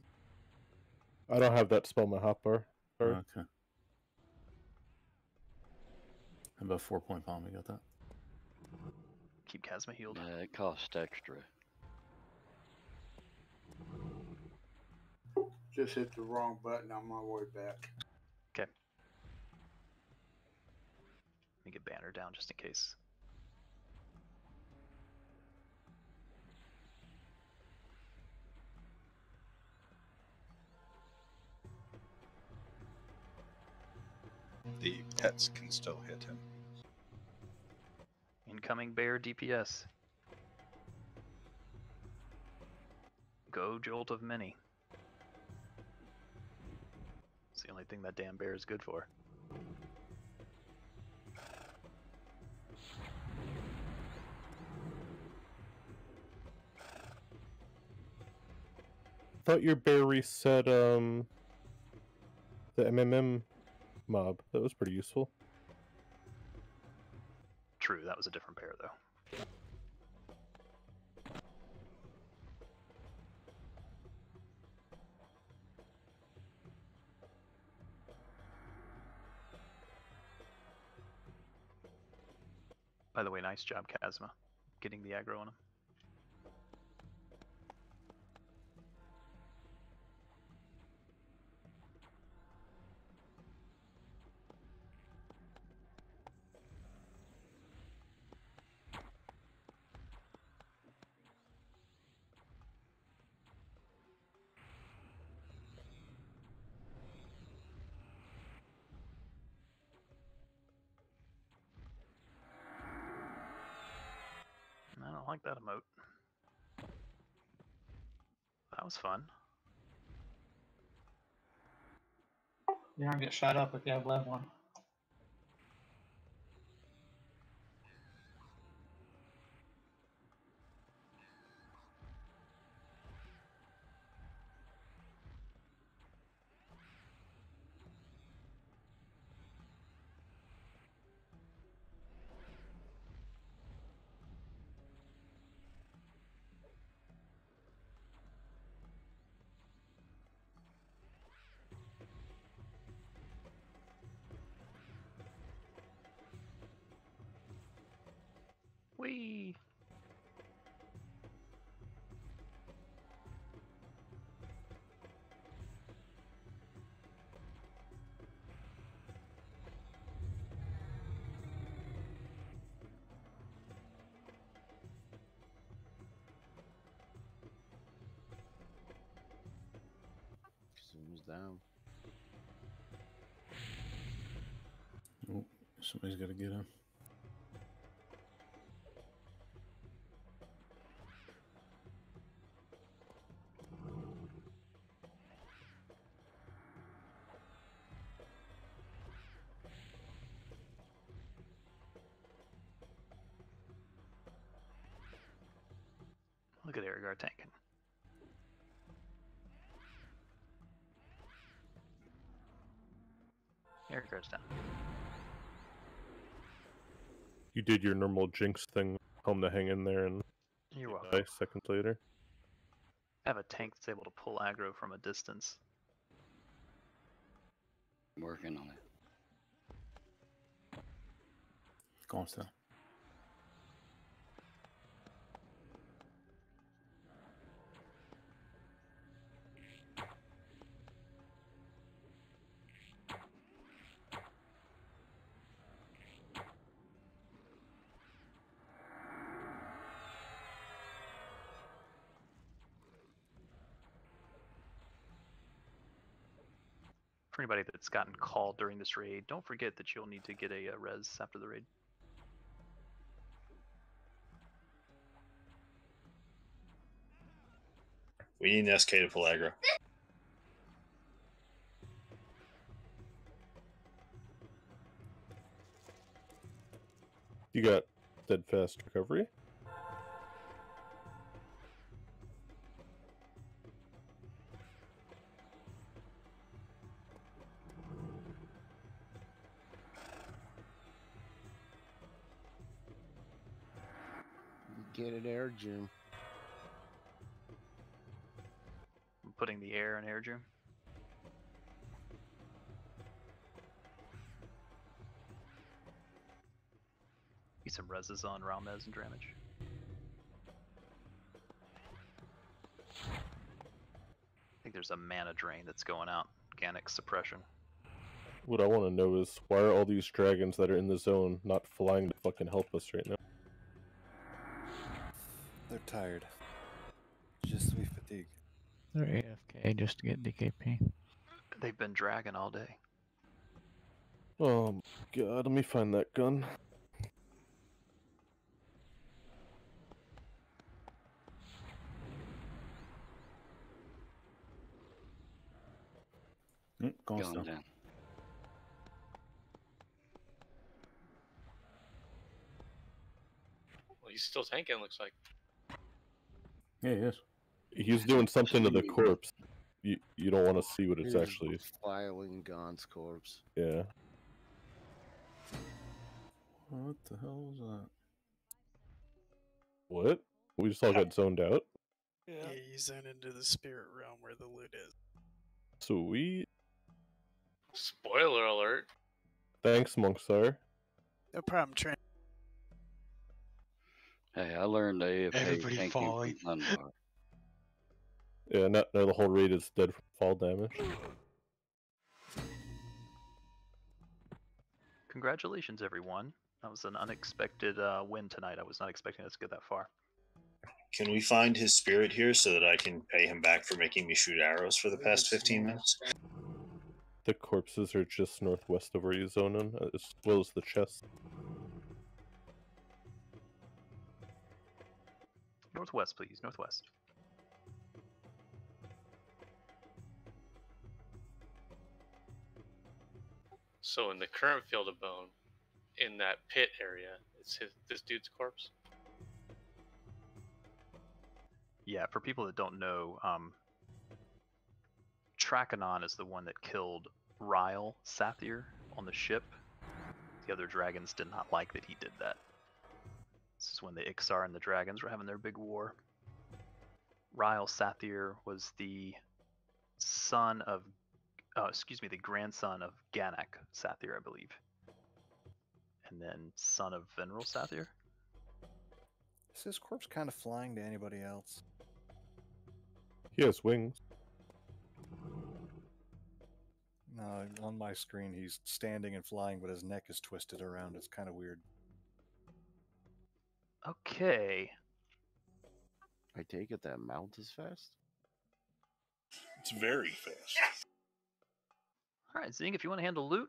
I don't have that spell in my hotbar. Sorry. Okay. How about 4-point palm? You got that? Keep Kazuma healed. Yeah, it costs extra. Just hit the wrong button on my way back. Okay. Let me get Banner down just in case. The pets can still hit him. Incoming bear DPS. Go Jolt of Many. It's the only thing that damn bear is good for. Thought your bear reset the MMM mob. That was pretty useful. True, that was a different bear though. By the way, nice job, Kazuma, getting the aggro on him. like that emote. That was fun. You're gonna get shot up if you have level one. Whee! Zooms down. Oh, somebody's got to get him. Look at Erigar tanking. Erigar's down. You did your normal Jinx thing, tell him to hang in there, and You're welcome. die seconds later. I have a tank that's able to pull aggro from a distance. Working on it. Constant. For anybody that's gotten called during this raid, don't forget that you'll need to get a res after the raid. We need an SK to pull aggro. You got steadfast recovery. Get it, Air Jim. I'm putting the air in air June. Get some reses on Ramez and Dramage. I think there's a mana drain that's going out. Organic suppression. What I want to know is, why are all these dragons that are in the zone not flying to fucking help us right now? They're tired. Just we fatigue. They're AFK just to get DKP. They've been dragging all day. Oh my god, let me find that gun. Going down. Well, he's still tanking, looks like. Yeah, he is. He's doing something to the corpse. You don't want to see what it's Here's actually. filing Gon's corpse. Yeah. What the hell was that? What? We just all got zoned out? Yeah, you zone into the spirit realm where the loot is. Sweet. Spoiler alert. Thanks, Monksar. No problem, Trent. Hey, I learned AFK Everybody tanking falling. from Kunark. Yeah, now the whole raid is dead from fall damage. Congratulations, everyone. That was an unexpected win tonight. I was not expecting us to get that far. Can we find his spirit here so that I can pay him back for making me shoot arrows for the past 15 minutes? The corpses are just northwest of where you zone in, as well as the chest. Northwest, please. Northwest. So in the current field of bone, in that pit area, it's this dude's corpse. Yeah, for people that don't know, Trachanon is the one that killed Ryle Sathir on the ship. The other dragons did not like that he did that. This is when the Ixar and the dragons were having their big war. Ryle Sathir was the son of, the grandson of Ganak Sathir, I believe. And then son of Veneral Sathir. Is his corpse kind of flying to anybody else? He has wings. No, on my screen he's standing and flying, but his neck is twisted around. It's kind of weird. Okay. I take it that mount is fast? It's very fast. All right, Zing, if you want to handle loot.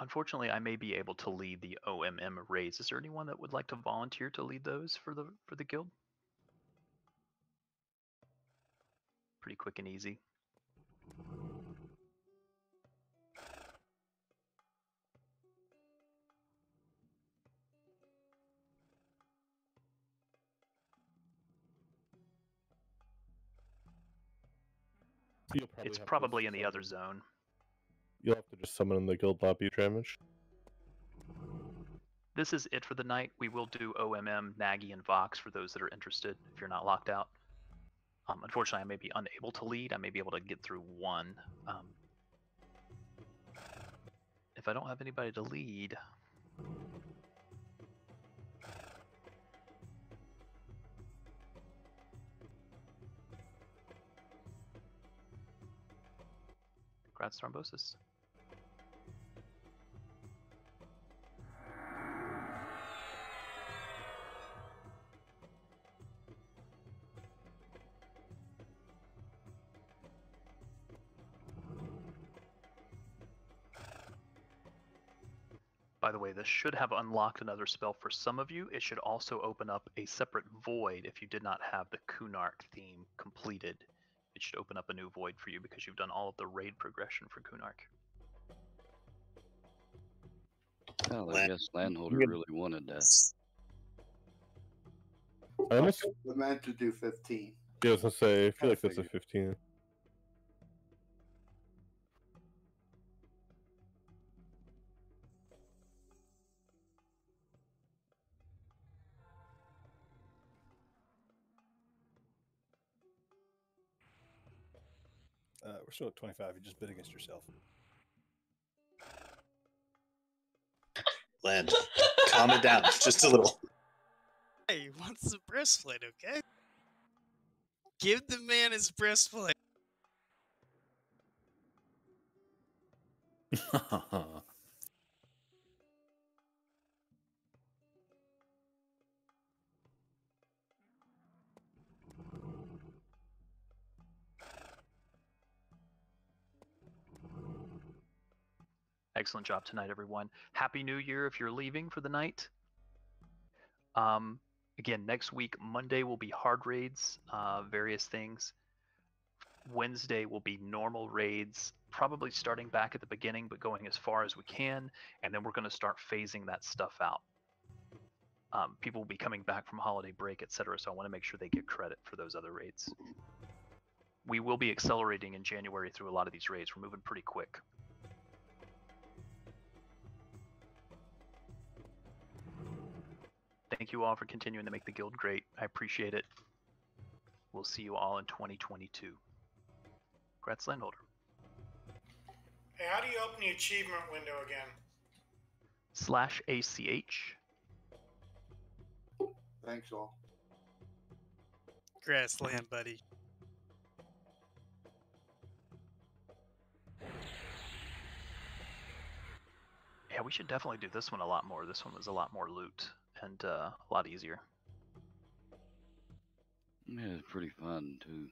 Unfortunately, I may be able to lead the OMM raids. Is there anyone that would like to volunteer to lead those for the guild? Pretty quick and easy. It's probably in the other zone. You'll have to just summon in the guild lobby damage. This is it for the night. We will do OMM, Nagy, and Vox for those that are interested if you're not locked out. Unfortunately, I may be unable to lead. I may be able to get through one. If I don't have anybody to lead... Congrats, Thrombosis. By the way, this should have unlocked another spell for some of you. It should also open up a separate void if you did not have the Kunark theme completed. It should open up a new void for you because you've done all of the raid progression for Kunark. Well, I guess Landholder really wanted that. I almost We meant to do 15. Yeah, I was gonna say, I feel like that's a 15. We're still at 25. You just bid against yourself. Land, calm it down just a little. Hey, he wants the breastplate, okay? Give the man his breastplate. Excellent job tonight, everyone. Happy New Year if you're leaving for the night. Again, next week, Monday will be hard raids, various things. Wednesday will be normal raids, probably starting back at the beginning, but going as far as we can. And then we're going to start phasing that stuff out. People will be coming back from holiday break, etc. So I want to make sure they get credit for those other raids. We will be accelerating in January through a lot of these raids. We're moving pretty quick. Thank you all for continuing to make the guild great. I appreciate it. We'll see you all in 2022. Congrats, Landholder. Hey, how do you open the achievement window again? /ACH. Thanks all. Grassland, buddy. Yeah, we should definitely do this one a lot more. This one was a lot more loot and a lot easier. Yeah, it's pretty fun too.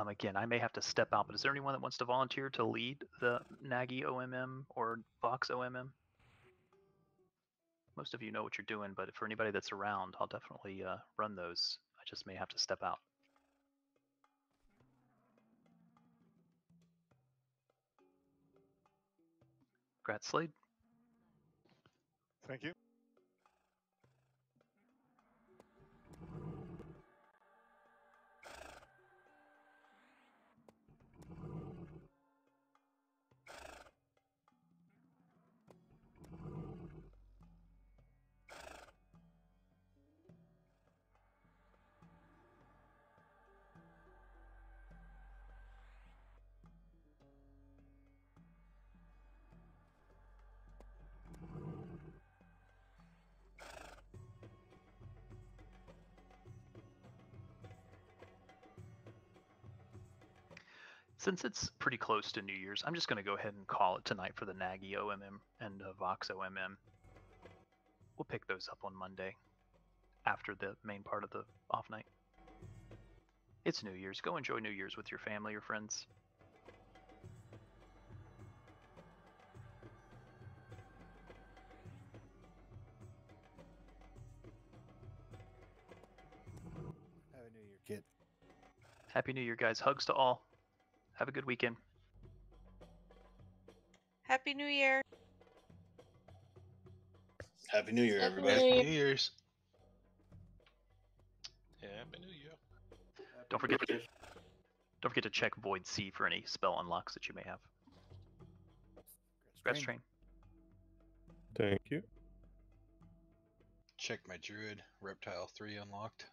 Again, I may have to step out, but is there anyone that wants to volunteer to lead the Nagy OMM or Vox OMM? Most of you know what you're doing, but for anybody that's around, I'll definitely run those. I just may have to step out. Grat Slade. Thank you. Since it's pretty close to New Year's, I'm just going to go ahead and call it tonight for the Nagy OMM and Vox OMM. We'll pick those up on Monday after the main part of the off night. It's New Year's. Go enjoy New Year's with your family or friends. Happy New Year, kid. Happy New Year, guys. Hugs to all. Have a good weekend. Happy New Year. Happy New Year, Happy everybody. New Year. New Year's. Yeah, Happy New Year. Don't forget to check Void C for any spell unlocks that you may have. Grats Train. Thank you. Check my Druid. Reptile 3 unlocked.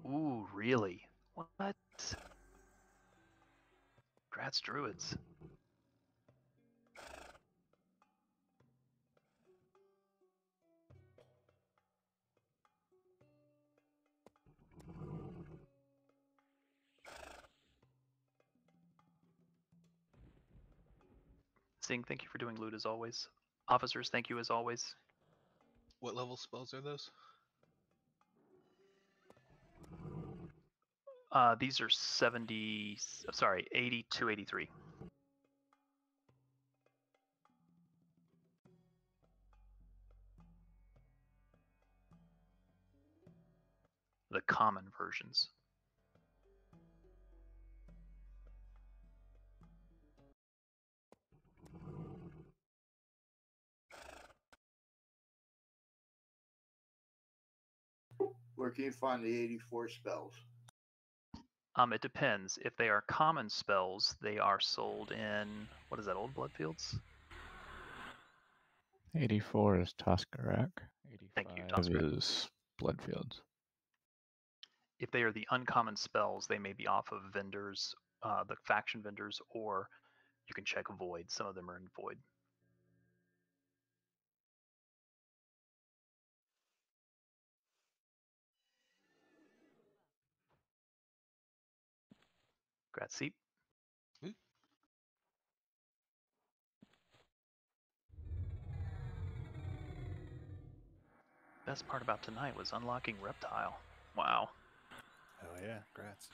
Ooh, really? What? Grats Druids. Sing, thank you for doing loot as always. Officers, thank you as always. What level spells are those? These are 80 to 83. The common versions. Where can you find the 84 spells? It depends. If they are common spells, they are sold in, what is that, Old Bloodfields? 84 is Toskarak. 85 Thank you, Toskarak. is Bloodfields. If they are the uncommon spells, they may be off of vendors, the faction vendors, or you can check Void. Some of them are in Void. Grazie. Best part about tonight was unlocking Reptile. Wow. Oh yeah, grats.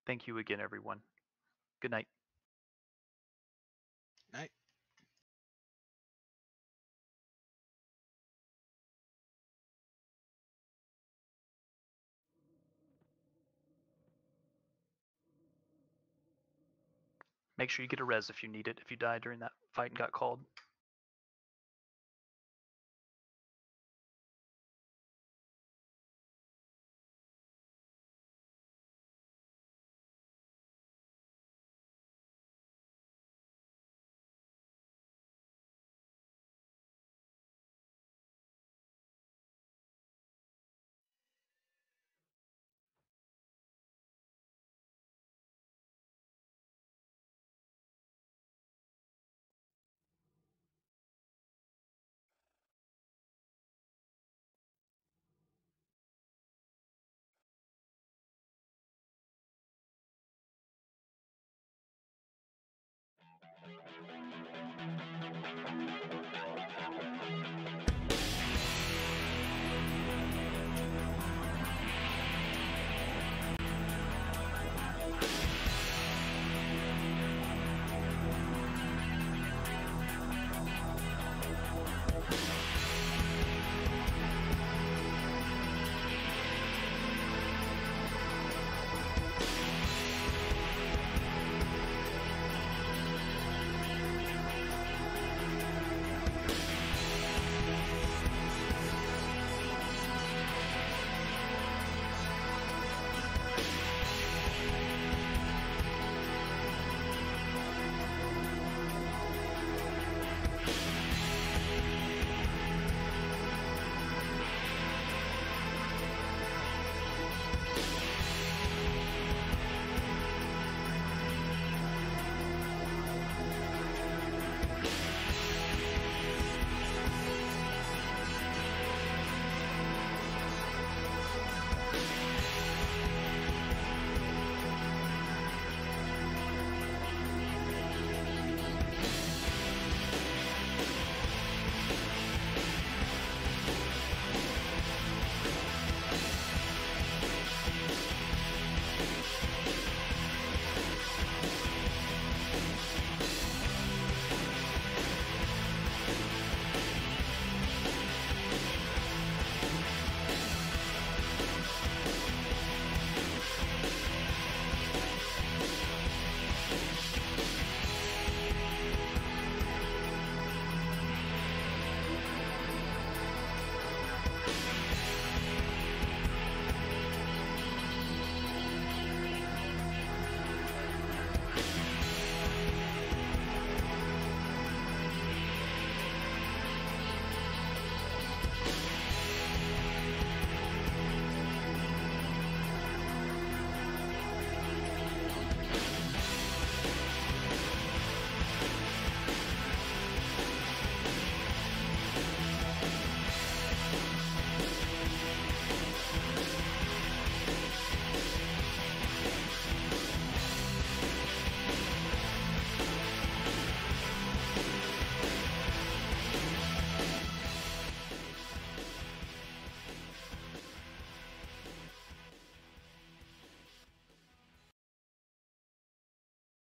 Thank you again, everyone. Good night. Night. Make sure you get a res if you need it, if you died during that fight and got called.